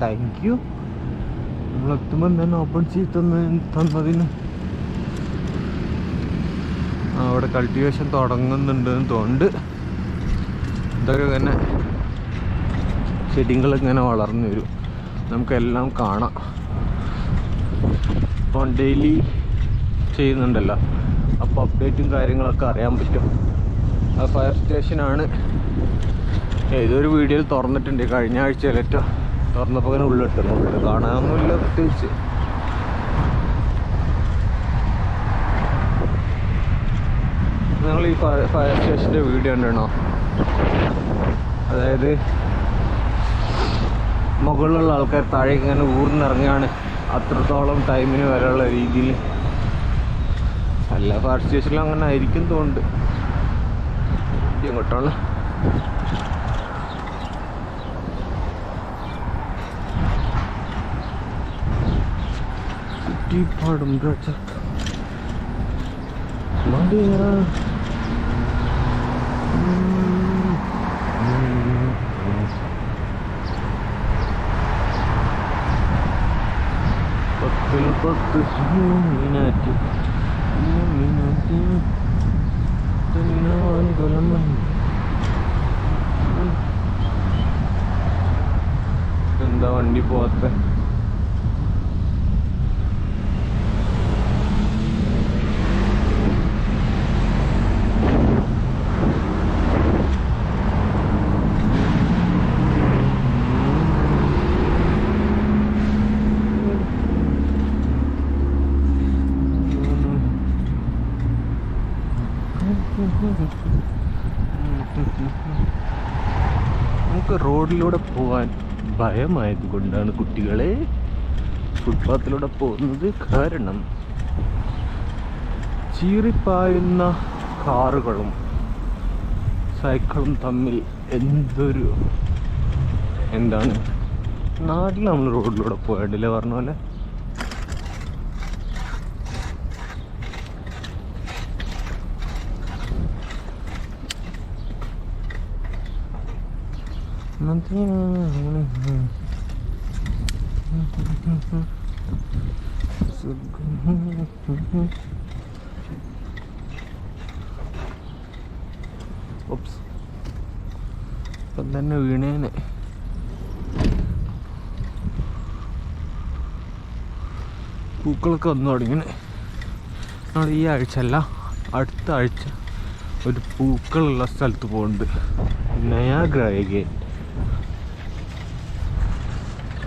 Thank you. നമ്മളെത്തുമ്പോൾ തന്നെ ഓപ്പൺ ചെയ്ത് തന്നതിന്. അവിടെ കൾട്ടിവേഷൻ തുടങ്ങുന്നുണ്ടെന്ന് തോന്നുന്നുണ്ട്. ഇതൊക്കെ ഇങ്ങനെ ചെടികളിങ്ങനെ വളർന്നു വരും, നമുക്കെല്ലാം കാണാം. ഇപ്പം ഡെയിലി ചെയ്യുന്നുണ്ടല്ലോ, അപ്പോൾ അപ്ഡേറ്റും കാര്യങ്ങളൊക്കെ അറിയാൻ പറ്റും. ആ ഫയർ സ്റ്റേഷനാണ്. ഏതൊരു വീഡിയോയിൽ തുറന്നിട്ടുണ്ട്, കഴിഞ്ഞ ആഴ്ചയിലേറ്റോ തുറന്നപ്പോൾ ഇങ്ങനെ ഉള്ളിട്ടുന്നു. ഉള്ളിൽ കാണാനൊന്നുമില്ല പ്രത്യേകിച്ച്. നിങ്ങൾ ഈ ഫയർ സ്റ്റേഷൻ്റെ വീഡിയോ ഉണ്ടോ? അതായത് മുകളിലുള്ള ആൾക്കാർ താഴേക്ക് ഇങ്ങനെ ഊർന്നിറങ്ങുകയാണ്, അത്രത്തോളം ടൈമിന് വരെയുള്ള രീതിയിൽ. എല്ലാ ഫയർ സ്റ്റേഷനിലും അങ്ങനെ ആയിരിക്കും തോന്നുന്നുണ്ട്. ഇങ്ങോട്ടാണ് പാടും മടിയ പത്തിൽ 10 Illuminati. എന്താ വണ്ടി പോവാത്ത? നമുക്ക് റോഡിലൂടെ പോകാൻ ഭയമായത് കൊണ്ടാണ് കുട്ടികളെ ഫുട്പാത്തിലൂടെ പോകുന്നത്. കാരണം ചീറിപ്പായുന്ന കാറുകളും സൈക്കിളും തമ്മിൽ എന്തൊരു എന്താണ്. നാട്ടിൽ നമ്മൾ റോഡിലൂടെ പോയിട്ടില്ലേ പറഞ്ഞ പോലെ. ഇപ്പം തന്നെ വീണേനെ. പൂക്കളൊക്കെ വന്നു തുടങ്ങിനെ. നമ്മൾ ഈ ആഴ്ച അല്ല, അടുത്ത ആഴ്ച ഒരു പൂക്കളുള്ള സ്ഥലത്ത് പോകുന്നുണ്ട്, നയാഗ്ര അഗൈൻ.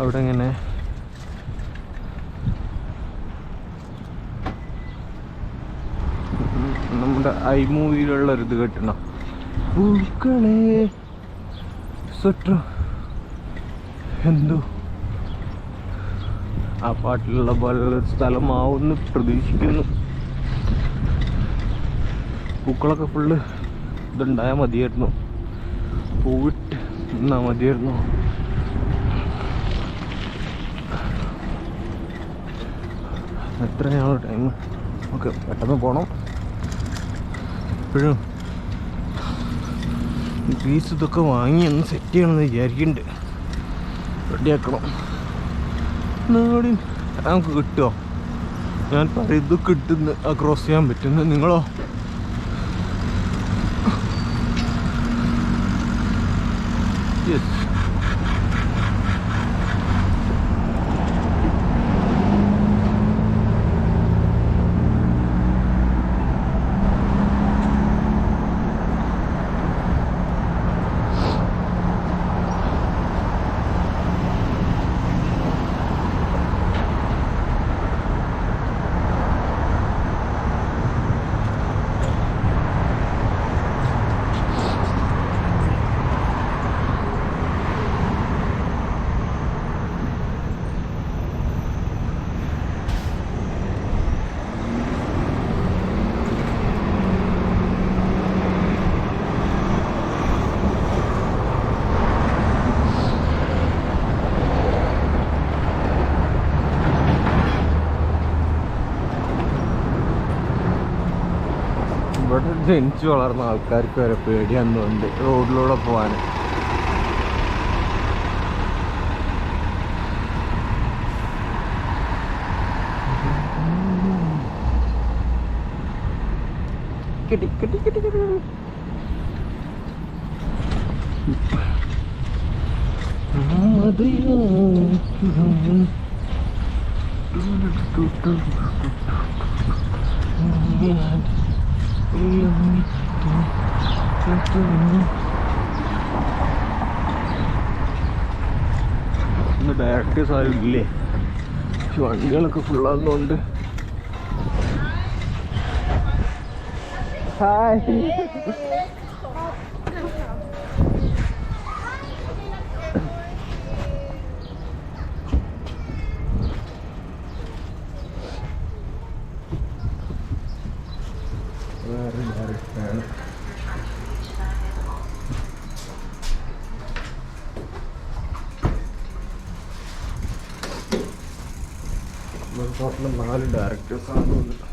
അവിടെ ഇങ്ങനെ നമ്മുടെ ഐ മൂവിയിലുള്ളൊരിത് കേട്ടണം, പൂക്കളെ സ്വെറ്റർ എന്തോ ആ പാട്ടിലുള്ള പോലുള്ളൊരു സ്ഥലമാവുമെന്ന് പ്രതീക്ഷിക്കുന്നു. പൂക്കളൊക്കെ ഫുള്ള് ഇതുണ്ടായാൽ മതിയായിരുന്നു, പൂവിട്ട് നിന്നാൽ മതിയായിരുന്നു. എത്രയാണ് ടൈം? ഓക്കെ, പെട്ടെന്ന് പോകണം. ഇപ്പോഴും ഗ്രീസ് ഇതൊക്കെ വാങ്ങി ഒന്ന് സെറ്റ് ചെയ്യണമെന്ന് വിചാരിക്കുന്നുണ്ട്. റെഡിയാക്കണം. നാടി നമുക്ക് കിട്ടുമോ? ഞാൻ പറയും ഇത് കിട്ടുന്ന ക്രോസ് ചെയ്യാൻ പറ്റുന്നു. നിങ്ങളോ? യെസ്. ഇവിടെ ജനിച്ചു വളർന്ന ആൾക്കാർക്ക് വരെ പേടിയാണെന്നുണ്ട് റോഡിലൂടെ പോവാൻ. കിട്ടി കിട്ടി കിട്ടി കിട്ടി. ഇന്ന് ഡയറക്ടേഴ്സ് ആരും ഇല്ലേ? പക്ഷെ വണ്ടികളൊക്കെ ഫുള്ളാകുന്നതുകൊണ്ട്. ഹായ്. വേറെ ഡയറക്റ്റാണ്. ടോട്ടൽ 4 ഡയറക്ടേഴ്സാണ് തോന്നുന്നത്.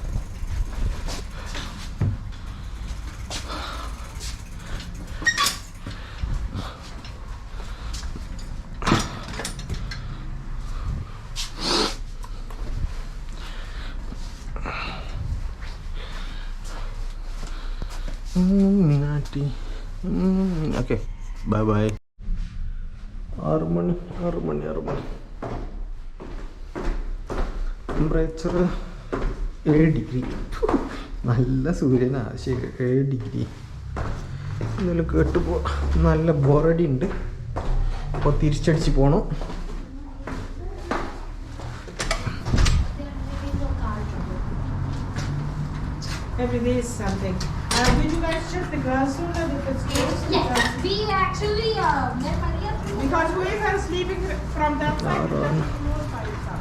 Okay bye bye. 6 മണി. Temperature 7 degree. നല്ല സൂര്യനാ. ശരി, 7 ഡിഗ്രി. എന്തെങ്കിലും കേട്ടുപോ. നല്ല ബോറടി ഉണ്ട്. അപ്പോൾ തിരിച്ചടിച്ച് പോകണം. Every day is something. Did you guys check the glass room that if it's closed? Yes, we actually Because we were sleeping from that side to the floor by itself.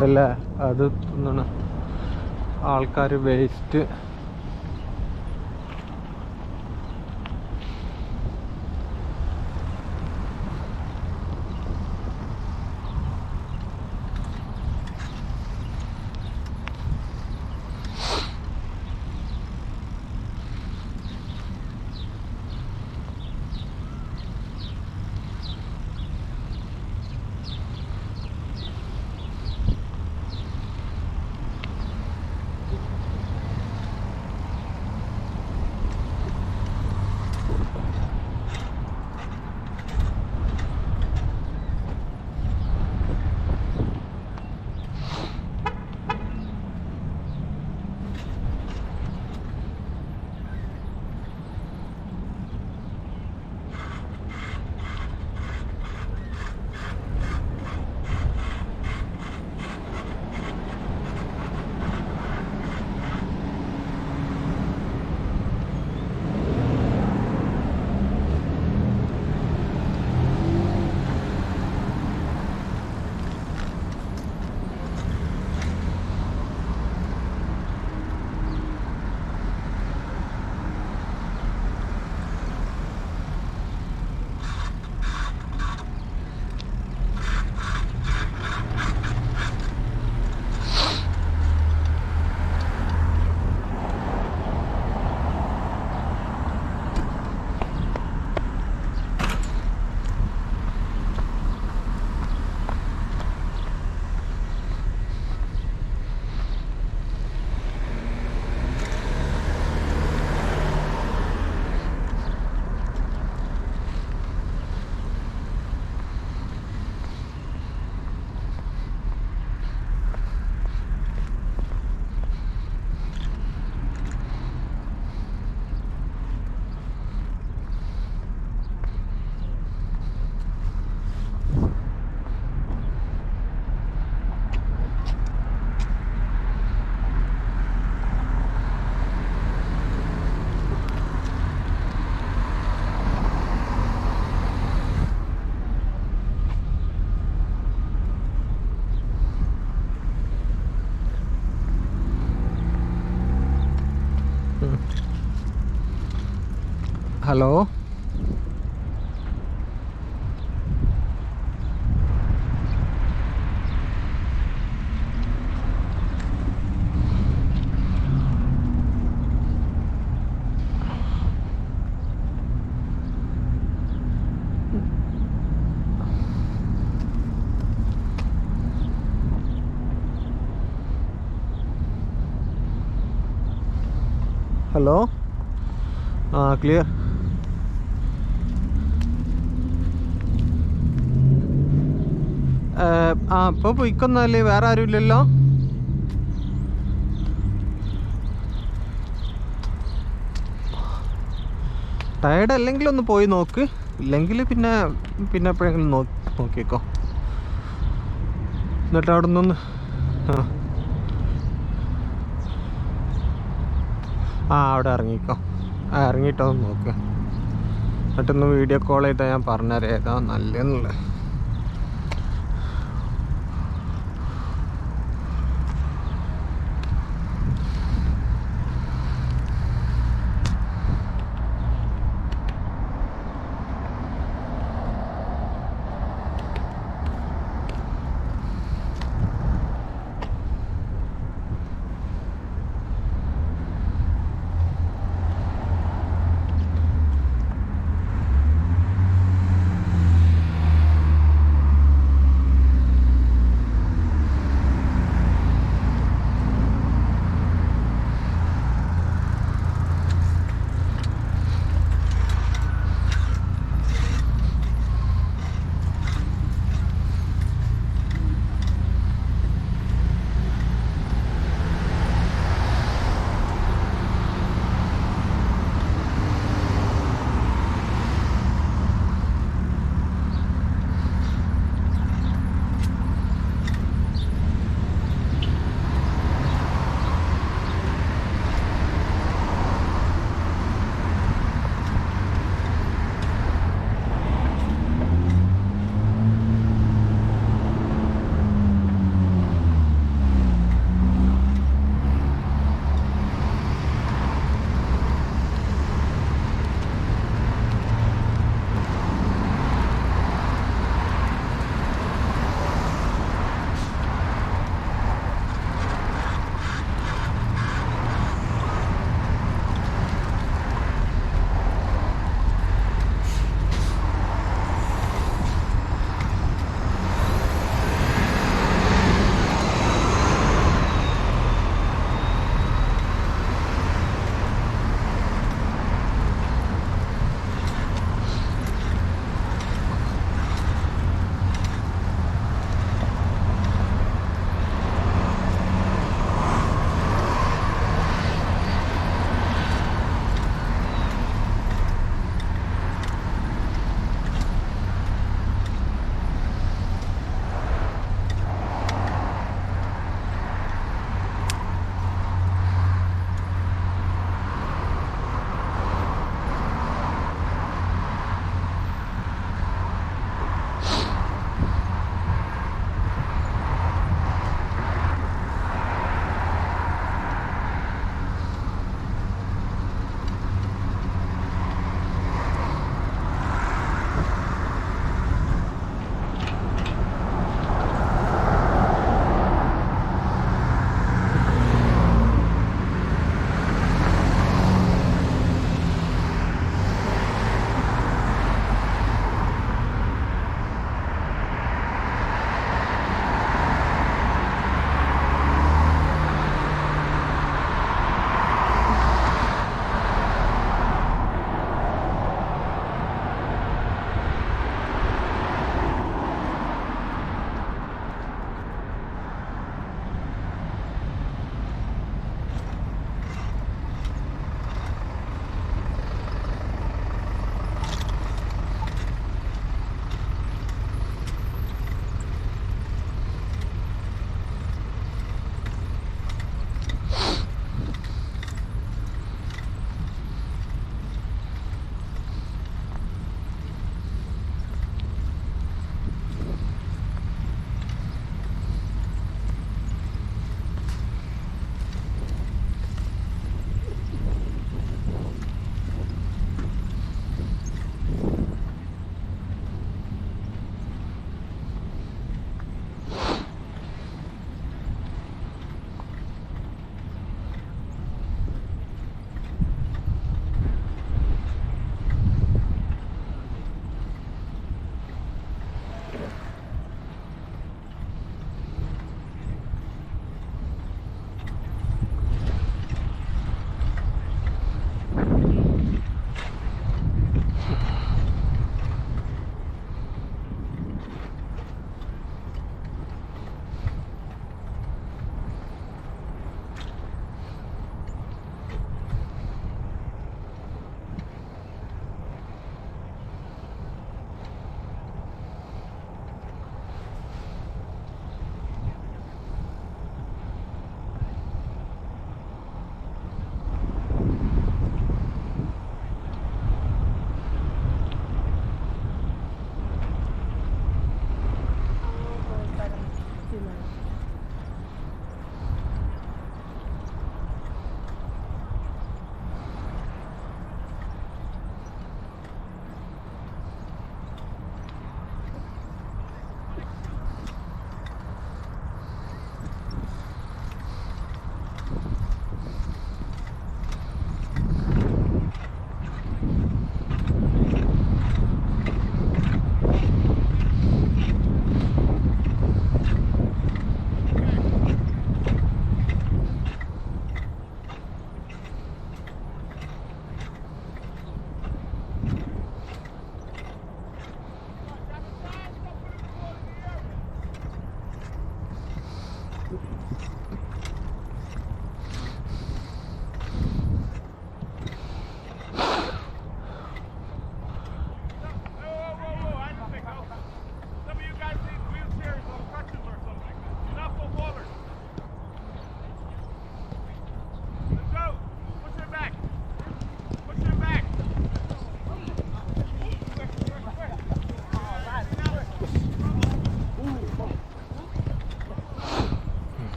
കണ്ടല്ലേ, അത് എന്താണ് ആൾക്കാർ waste. Hello, hello. ആ clear. ആ ഇപ്പോൾ പോയിക്കൊന്നല്ലേ, വേറെ ആരും ഇല്ലല്ലോ? ടയർഡ് അല്ലെങ്കിൽ ഒന്ന് പോയി നോക്ക്, ഇല്ലെങ്കിൽ പിന്നെ എപ്പോഴെങ്കിലും നോക്കിക്കോ. എന്നിട്ട് അവിടെ നിന്നൊന്ന് അവിടെ ഇറങ്ങിക്കോ. ഇറങ്ങിയിട്ടൊന്ന് നോക്ക്, എന്നിട്ടൊന്ന് വീഡിയോ കോൾ ചെയ്താൽ ഞാൻ പറഞ്ഞുതരാം ഏതാ നല്ലതെന്നുള്ളത്.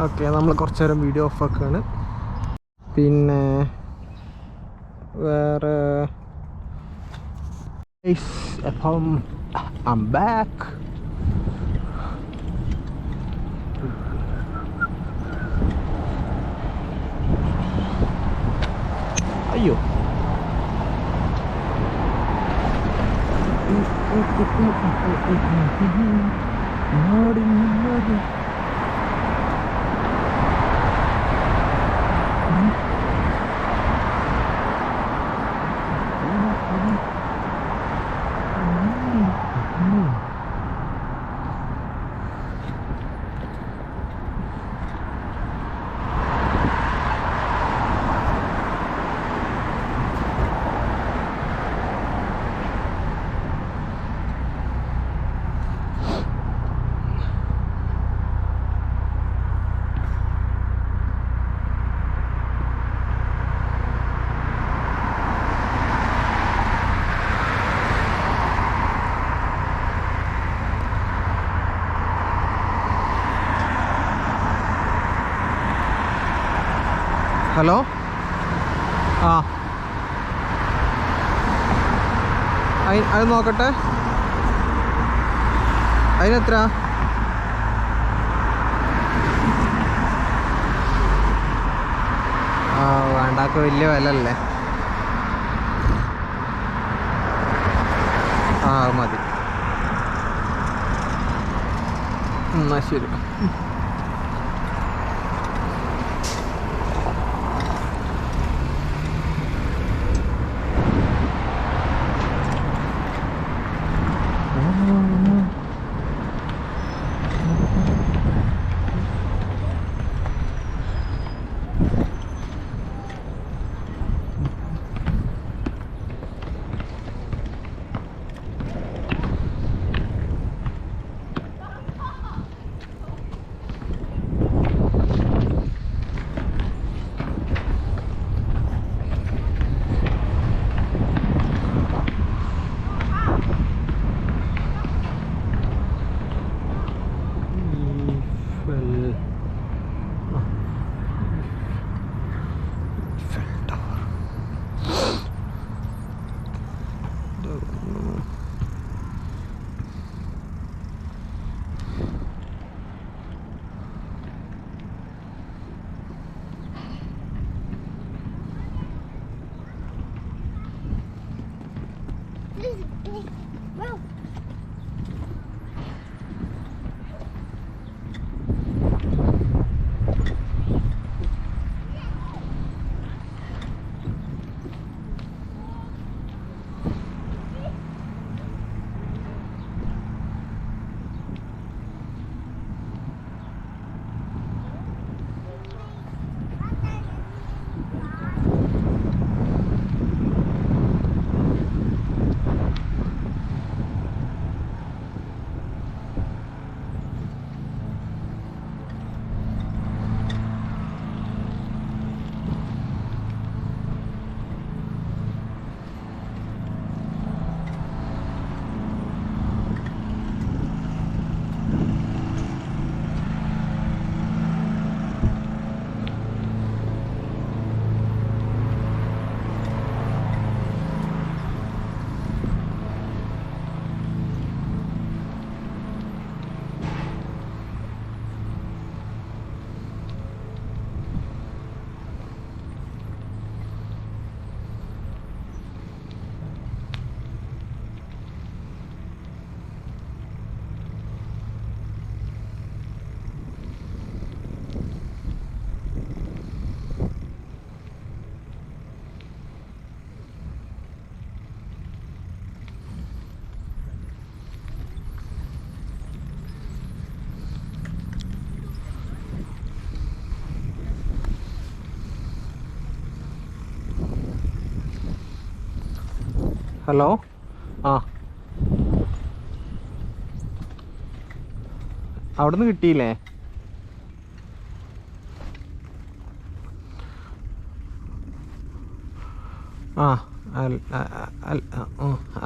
ഓക്കെ, നമ്മൾ കുറച്ച് നേരം വീഡിയോ ഓഫാക്കാണ്. പിന്നെ വേറെ അപ്പം I'm back. അയ്യോ, ഹലോ. ആ, അത് നോക്കട്ടെ. അതിനെത്ര? ആ, വേണ്ടാക്ക വലിയ വില അല്ലേ? ആ, മതി. എന്നാ ശരി. ഹലോ. ആ, അവിടുന്ന് കിട്ടിയില്ലേ? ആ,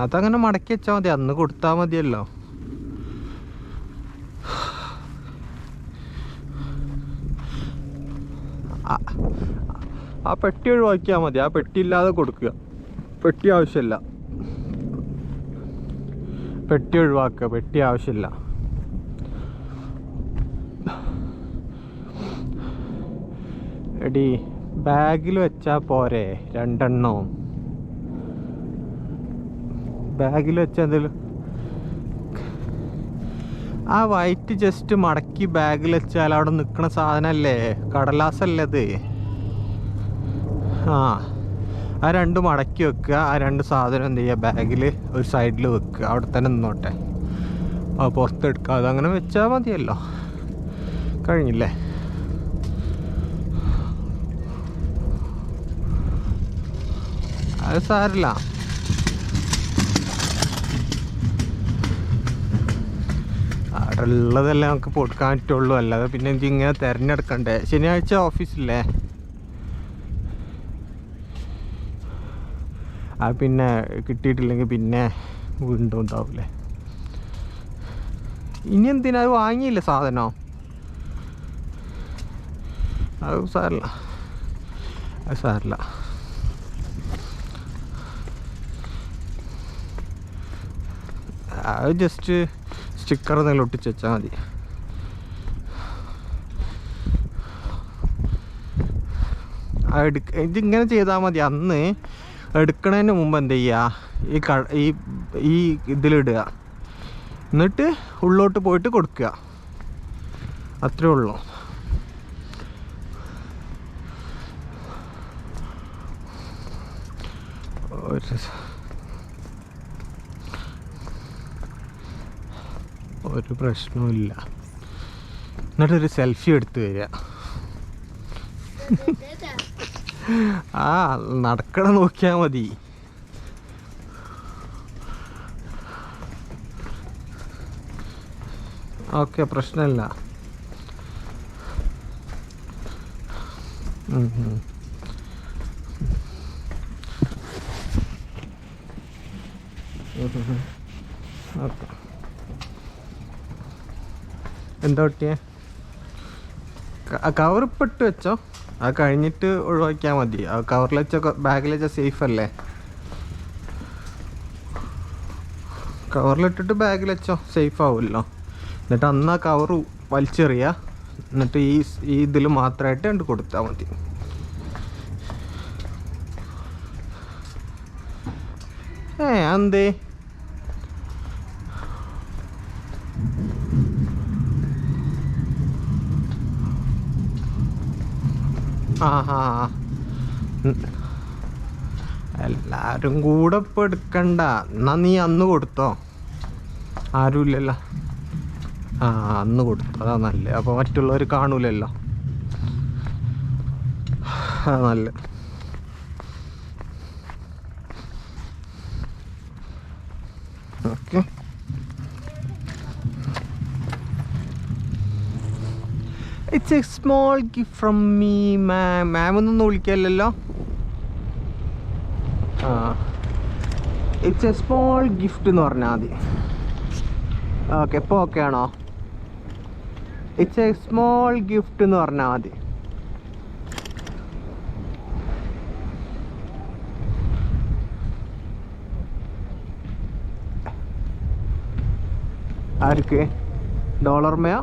അതങ്ങനെ മടക്കി വെച്ചാൽ മതി, അന്ന് കൊടുത്താൽ മതിയല്ലോ. ആ പെട്ടി ഒഴിവാക്കിയാൽ മതി. ആ പെട്ടി ഇല്ലാതെ കൊടുക്കുക. പെട്ടി ആവശ്യമില്ല. പെട്ടി ഒഴിവാക്കുക. പെട്ടി ആവശ്യമില്ല. എടി ബാഗിൽ വെച്ചാൽ പോരെ 2 എണ്ണവും. ബാഗിൽ വെച്ചാൽ എന്തെങ്കിലും ആ വൈറ്റ് ജസ്റ്റ് മടക്കി ബാഗിൽ വെച്ചാൽ അവിടെ നിൽക്കുന്ന സാധനമല്ലേ, കടലാസല്ലേ അത്. ആ 2 മടക്കി വെക്കുക. ആ 2 സാധനം എന്ത് ചെയ്യുക, ബാഗിൽ ഒരു സൈഡിൽ വെക്കുക. അവിടെ തന്നെ നിന്നോട്ടെ. പുറത്തെടുക്കാതെ അങ്ങനെ വെച്ചാൽ മതിയല്ലോ. കഴിഞ്ഞില്ലേ? അത് സാരില്ല. അവിടെ ഉള്ളതെല്ലാം നമുക്ക് കൊടുക്കാൻ പറ്റുള്ളൂ. അല്ലാതെ പിന്നെ എനിക്ക് ഇങ്ങനെ തിരഞ്ഞെടുക്കണ്ടേ. ശനിയാഴ്ച ഓഫീസില്ലേ? ആ പിന്നെ കിട്ടിയിട്ടില്ലെങ്കിൽ പിന്നെ വീണ്ടും ഉണ്ടാവില്ലേ. ഇനി എന്തിനാ അത് വാങ്ങിയില്ലേ സാധനം? അത് സാരില്ല. അത് സാരില്ല. അത് ജസ്റ്റ് സ്റ്റിക്കർ എന്തെങ്കിലും ഒട്ടിച്ച് വെച്ചാൽ മതി. ഇതിങ്ങനെ ചെയ്താൽ മതി. അന്ന് എടുക്കണതിന് മുമ്പ് എന്ത് ചെയ്യുക, ഈ ഇതിലിടുക, എന്നിട്ട് ഉള്ളോട്ട് പോയിട്ട് കൊടുക്കുക. അത്രേ ഉള്ളൂ. ഒരു പ്രശ്നവുമില്ല. എന്നിട്ടൊരു സെൽഫി എടുത്ത് വരിക. ആ നടക്കണ നോക്കിയാൽ മതി. ഓക്കെ, പ്രശ്നമില്ല. ഓക്കെ, എന്താ പറ്റിയേ? കവറിപ്പിട്ട് വെച്ചോ. അത് കഴിഞ്ഞിട്ട് ഒഴിവാക്കിയാൽ മതി. ആ കവറിൽ വെച്ചോ, ബാഗിൽ വെച്ചാൽ സേഫ് അല്ലേ? കവറിലിട്ടിട്ട് ബാഗിൽ വെച്ചോ, സേഫ് ആവുമല്ലോ. എന്നിട്ട് അന്ന് ആ കവർ വലിച്ചെറിയുക. എന്നിട്ട് ഈ ഇതിൽ മാത്രമായിട്ട് കണ്ട് കൊടുത്താൽ മതി. എന്തേ? എല്ലാരും കൂടെ ഇപ്പൊ എടുക്കണ്ട. എന്നാ നീ അന്ന് കൊടുത്തോ? ആരുമില്ലല്ലോ. അന്ന് കൊടുത്തു, അതാ നല്ല. അപ്പൊ മറ്റുള്ളവർ കാണൂലല്ലോ. അതാ നല്ല. Okay, it's a small gift from me ma'am. മാമൊന്നും വിളിക്കല്ലോ. ഇറ്റ്സ് എ സ്മോൾ ഗിഫ്റ്റ് എന്ന് പറഞ്ഞാൽ മതി. ഓക്കെ, ഇപ്പോൾ ഓക്കെ ആണോ? ഇറ്റ്സ് എ സ്മോൾ ഗിഫ്റ്റ് എന്ന് പറഞ്ഞാൽ മതി. ആർക്ക്? ഡോളർമയോ?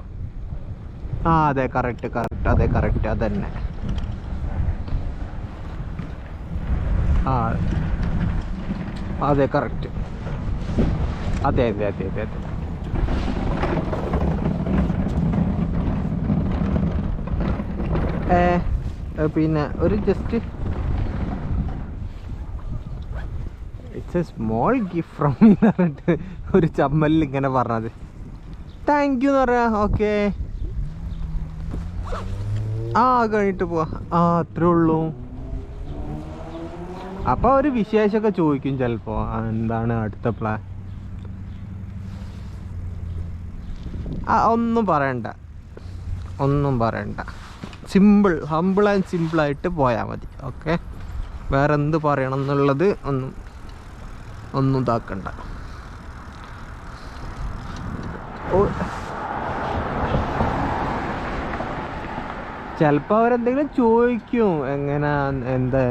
അതെ, കറക്റ്റ്. അതെ, കറക്റ്റ്. അതന്നെ. അതെ, കറക്റ്റ്. അതെ. പിന്നെ ഒരു just it's a small gift from me എന്ന് പറഞ്ഞിട്ട് ഒരു ചമ്മലിൽ ഇങ്ങനെ പറഞ്ഞത്. താങ്ക് യു എന്ന് പറയാ. ഓക്കെ, കഴിഞ്ഞിട്ട് പോവാ. അത്രേ ഉള്ളൂ. അപ്പൊ ഒരു വിശേഷമൊക്കെ ചോദിക്കും ചിലപ്പോ, എന്താണ് അടുത്ത പ്ലാൻ. ഒന്നും പറയണ്ട. ഹമ്പിൾ ആൻഡ് സിമ്പിളായിട്ട് പോയാൽ മതി. ഓക്കെ, വേറെ എന്ത് പറയണം എന്നുള്ളത് ഒന്നും ഇതാക്കണ്ട. ചിലപ്പോൾ അവരെന്തെങ്കിലും ചോദിക്കും, എങ്ങനെ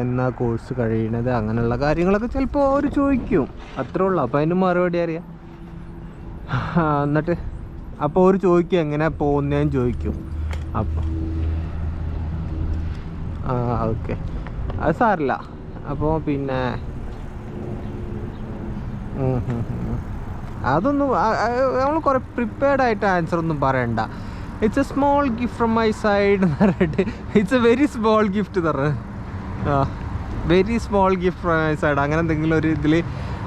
എന്നാ കോഴ്സ് കഴിയണത്, അങ്ങനെയുള്ള കാര്യങ്ങളൊക്കെ ചിലപ്പോൾ അവർ ചോദിക്കും, അത്രേ ഉള്ളൂ. അപ്പോൾ അതിന് മറുപടി അറിയാം. എന്നിട്ട് അപ്പോൾ അവർ ചോദിക്കും എങ്ങനെ പോകുന്നതെന്ന് ചോദിക്കും. അപ്പോൾ ഓക്കെ, അത് സാറില്ല. അപ്പോൾ പിന്നെ അതൊന്നും നമ്മൾ കുറേ പ്രിപ്പയർഡ് ആയിട്ട് ആൻസർ ഒന്നും പറയണ്ട. It's a small gift from my side എന്ന് പറഞ്ഞിട്ട്, it's A very small gift എന്ന് പറഞ്ഞു. Very small gift from my side, അങ്ങനെ എന്തെങ്കിലും ഒരു ഇതിൽ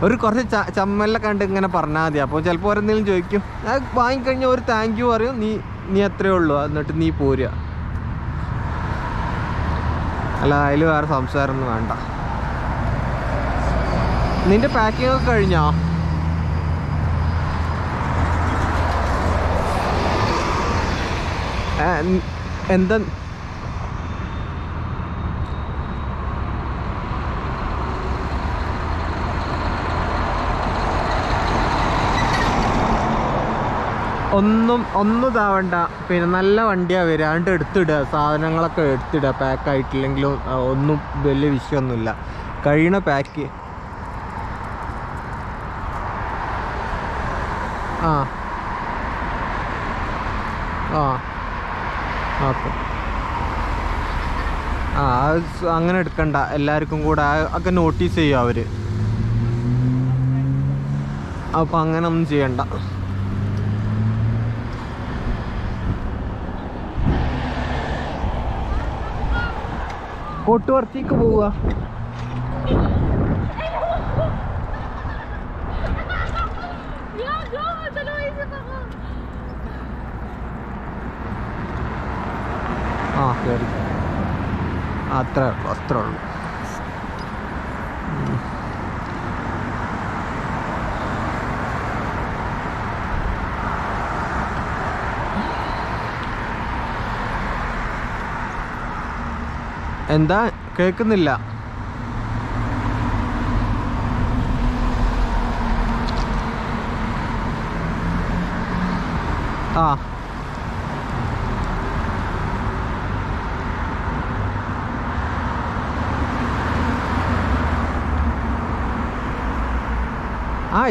ഒരു കുറച്ച് ചമ്മലിനെ കണ്ട് ഇങ്ങനെ പറഞ്ഞാൽ മതി. അപ്പോൾ ചിലപ്പോൾ ഓരെന്തെങ്കിലും ചോദിക്കും, അത് വാങ്ങിക്കഴിഞ്ഞാൽ ഒരു താങ്ക് യു പറയും, നീ അത്രയേ ഉള്ളൂ, എന്നിട്ട് നീ പോരുക. അല്ല, അതിൽ വേറെ സംസാരമൊന്നും വേണ്ട. നിന്റെ പാക്കിംഗ് ഒക്കെ കഴിഞ്ഞോ? എന്താ ഒന്നും ഇതാവണ്ട. പിന്നെ നല്ല വണ്ടിയാണ് വരിക, അതുകൊണ്ട് എടുത്തിടുക, സാധനങ്ങളൊക്കെ എടുത്തിടുക. പാക്കായിട്ടില്ലെങ്കിലും ഒന്നും വലിയ വിഷയമൊന്നുമില്ല. കഴിയണ പാക്ക്. ആ ഓക്കെ. അത് അങ്ങനെ എടുക്കണ്ട, എല്ലാവർക്കും കൂടെ ഒക്കെ നോട്ടീസ് ചെയ്യും അവർ. അപ്പം അങ്ങനെ ഒന്നും ചെയ്യണ്ട. കോട്ടുവർത്തിക്ക് പോവുക. കയറി, അത്രേ ഉള്ളൂ. എന്താ കേൾക്കുന്നില്ല?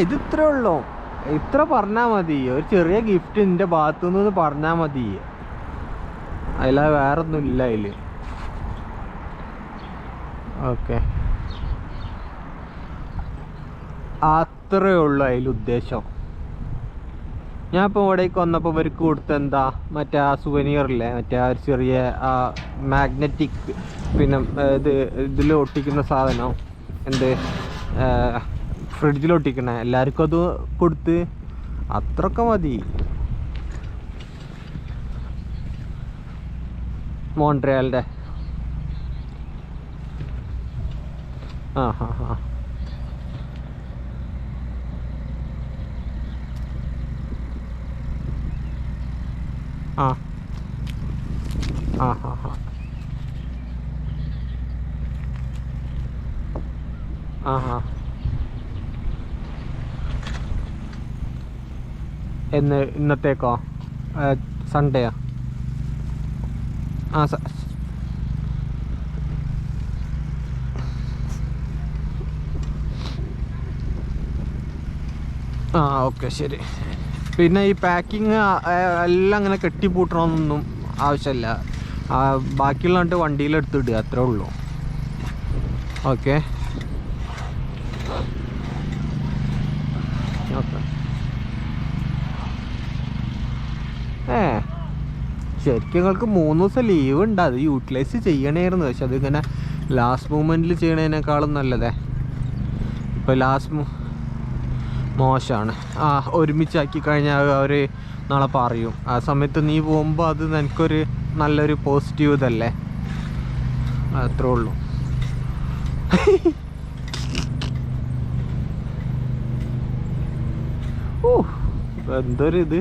ഇത് ഇത്രേ ഉള്ളൂ. ഇത്ര പറഞ്ഞാൽ മതി. ഒരു ചെറിയ ഗിഫ്റ്റ് എൻ്റെ ഭാഗത്തു നിന്ന് പറഞ്ഞാൽ മതി. അതിലാ വേറൊന്നും ഇല്ല അതിൽ. ഓക്കെ, അത്രേ ഉള്ളൂ അതിൽ ഉദ്ദേശം. ഞാൻ ഇപ്പോൾ ഇവിടേക്ക് വന്നപ്പോൾ ഇവർക്ക് കൊടുത്ത എന്താ, മറ്റേ ആ സുവനീറില്ലേ, മറ്റേ ആ ഒരു ചെറിയ മാഗ്നറ്റിക്, പിന്നെ ഇതിൽ ഒട്ടിക്കുന്ന സാധനം, എന്ത് ഫ്രിഡ്ജിൽ ഒട്ടിക്കണേ, എല്ലാവർക്കും അത് കൊടുത്ത്. അത്രയൊക്കെ മതി. മോൺട്രിയാലിൻ്റെ ആ ഇന്നത്തേക്കോ? സൺഡേയാ? ഓക്കെ, ശരി. പിന്നെ ഈ പാക്കിങ് എല്ലാം അങ്ങനെ കെട്ടിപ്പൂട്ടണമെന്നൊന്നും ആവശ്യമില്ല. ബാക്കിയുള്ളതുകൊണ്ട് വണ്ടിയിലെടുത്തിടുക, അത്രേ ഉള്ളൂ. Okay okay. ശരിക്കും ഞങ്ങൾക്ക് 3 ദിവസം ലീവ് ഉണ്ട്. അത് യൂട്ടിലൈസ് ചെയ്യണമായിരുന്നു. പക്ഷെ അതിങ്ങനെ ലാസ്റ്റ് മൂമെൻറ്റിൽ ചെയ്യണതിനേക്കാളും നല്ലതേ. ഇപ്പോൾ ലാസ്റ്റ് മോശമാണ്. ഒരുമിച്ചാക്കി കഴിഞ്ഞാൽ അവർ നാളെ പറയും. ആ സമയത്ത് നീ പോകുമ്പോൾ അത് നിനക്കൊരു നല്ലൊരു പോസിറ്റീവ് ഇതല്ലേ. അത്രേ ഉള്ളൂ. എന്തൊരു ഇത്.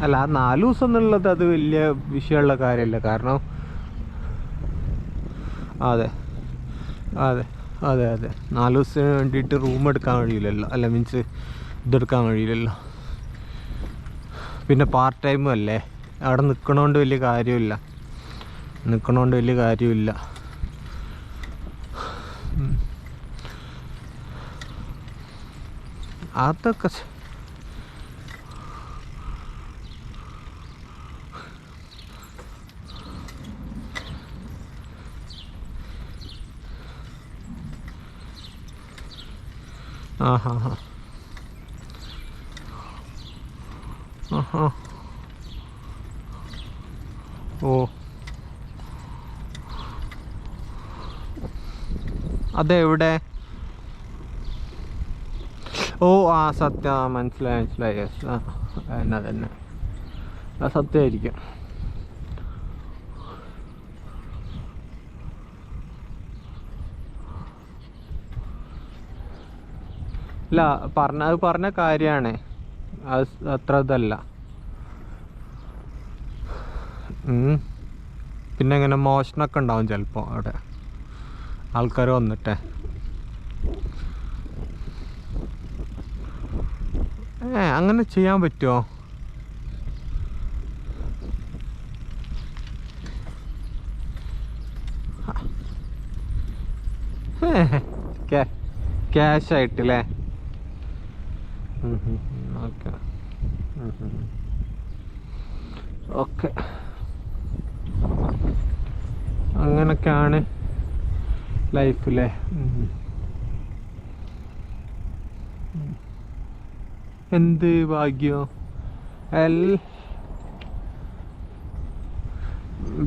അല്ല, 4 ദിവസം എന്നുള്ളത് അത് വലിയ വിഷയമുള്ള കാര്യമല്ല. കാരണം അതെ 4 ദിവസത്തിന് വേണ്ടിയിട്ട് റൂം എടുക്കാൻ കഴിയില്ലല്ലോ. അല്ല, മീൻസ് ഇതെടുക്കാൻ കഴിയില്ലല്ലോ. പിന്നെ പാർട്ട് ടൈമും അല്ലേ, അവിടെ നിൽക്കണോണ്ട് വലിയ കാര്യമില്ല. അതൊക്കെ ഓ അതെവിടെ? ഓ ആ സത്യം, മനസ്സിലായി. യെസ്, തന്നെ ആ സത്യമായിരിക്കും. ഇല്ല, പറഞ്ഞ കാര്യമാണ്. അത് അത്ര ഇതല്ല. പിന്നെ ഇങ്ങനെ മോഷണമൊക്കെ ഉണ്ടാവും ചിലപ്പോൾ അവിടെ ആൾക്കാർ വന്നിട്ടേ. അങ്ങനെ ചെയ്യാൻ പറ്റുമോ? ക്യാഷ് ആയിട്ടില്ലേ? ഓക്കെ ഓക്കെ, അങ്ങനൊക്കെയാണ് ലൈഫിലെ. എന്ത് ഭാഗ്യം.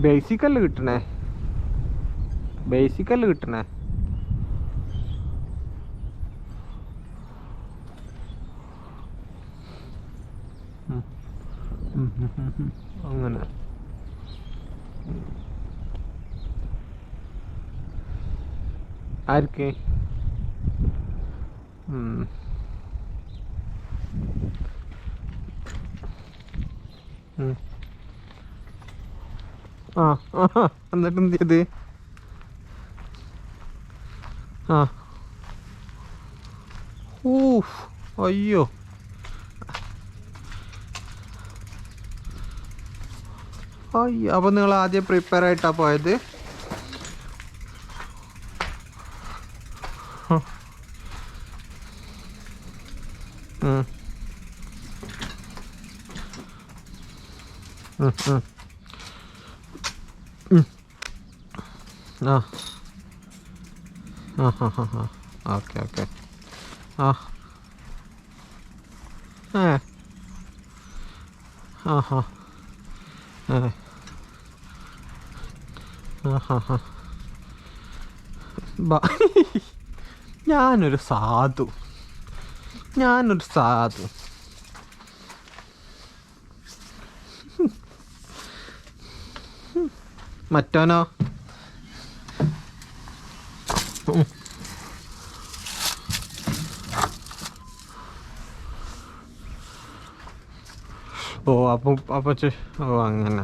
ബേസിക്കല്ലേ കിട്ടണേ. അങ്ങനെ ആർക്ക്? എന്നിട്ട് എന്ത് ചെയ്ത്? അയ്യോ, അപ്പൊ നിങ്ങൾ ആദ്യം പ്രിപ്പയർ ആയിട്ടാ പോയത്? ഓക്കെ ഞാനൊരു സാധു. മറ്റോനോ? ഓ ഓ അങ്ങനെ.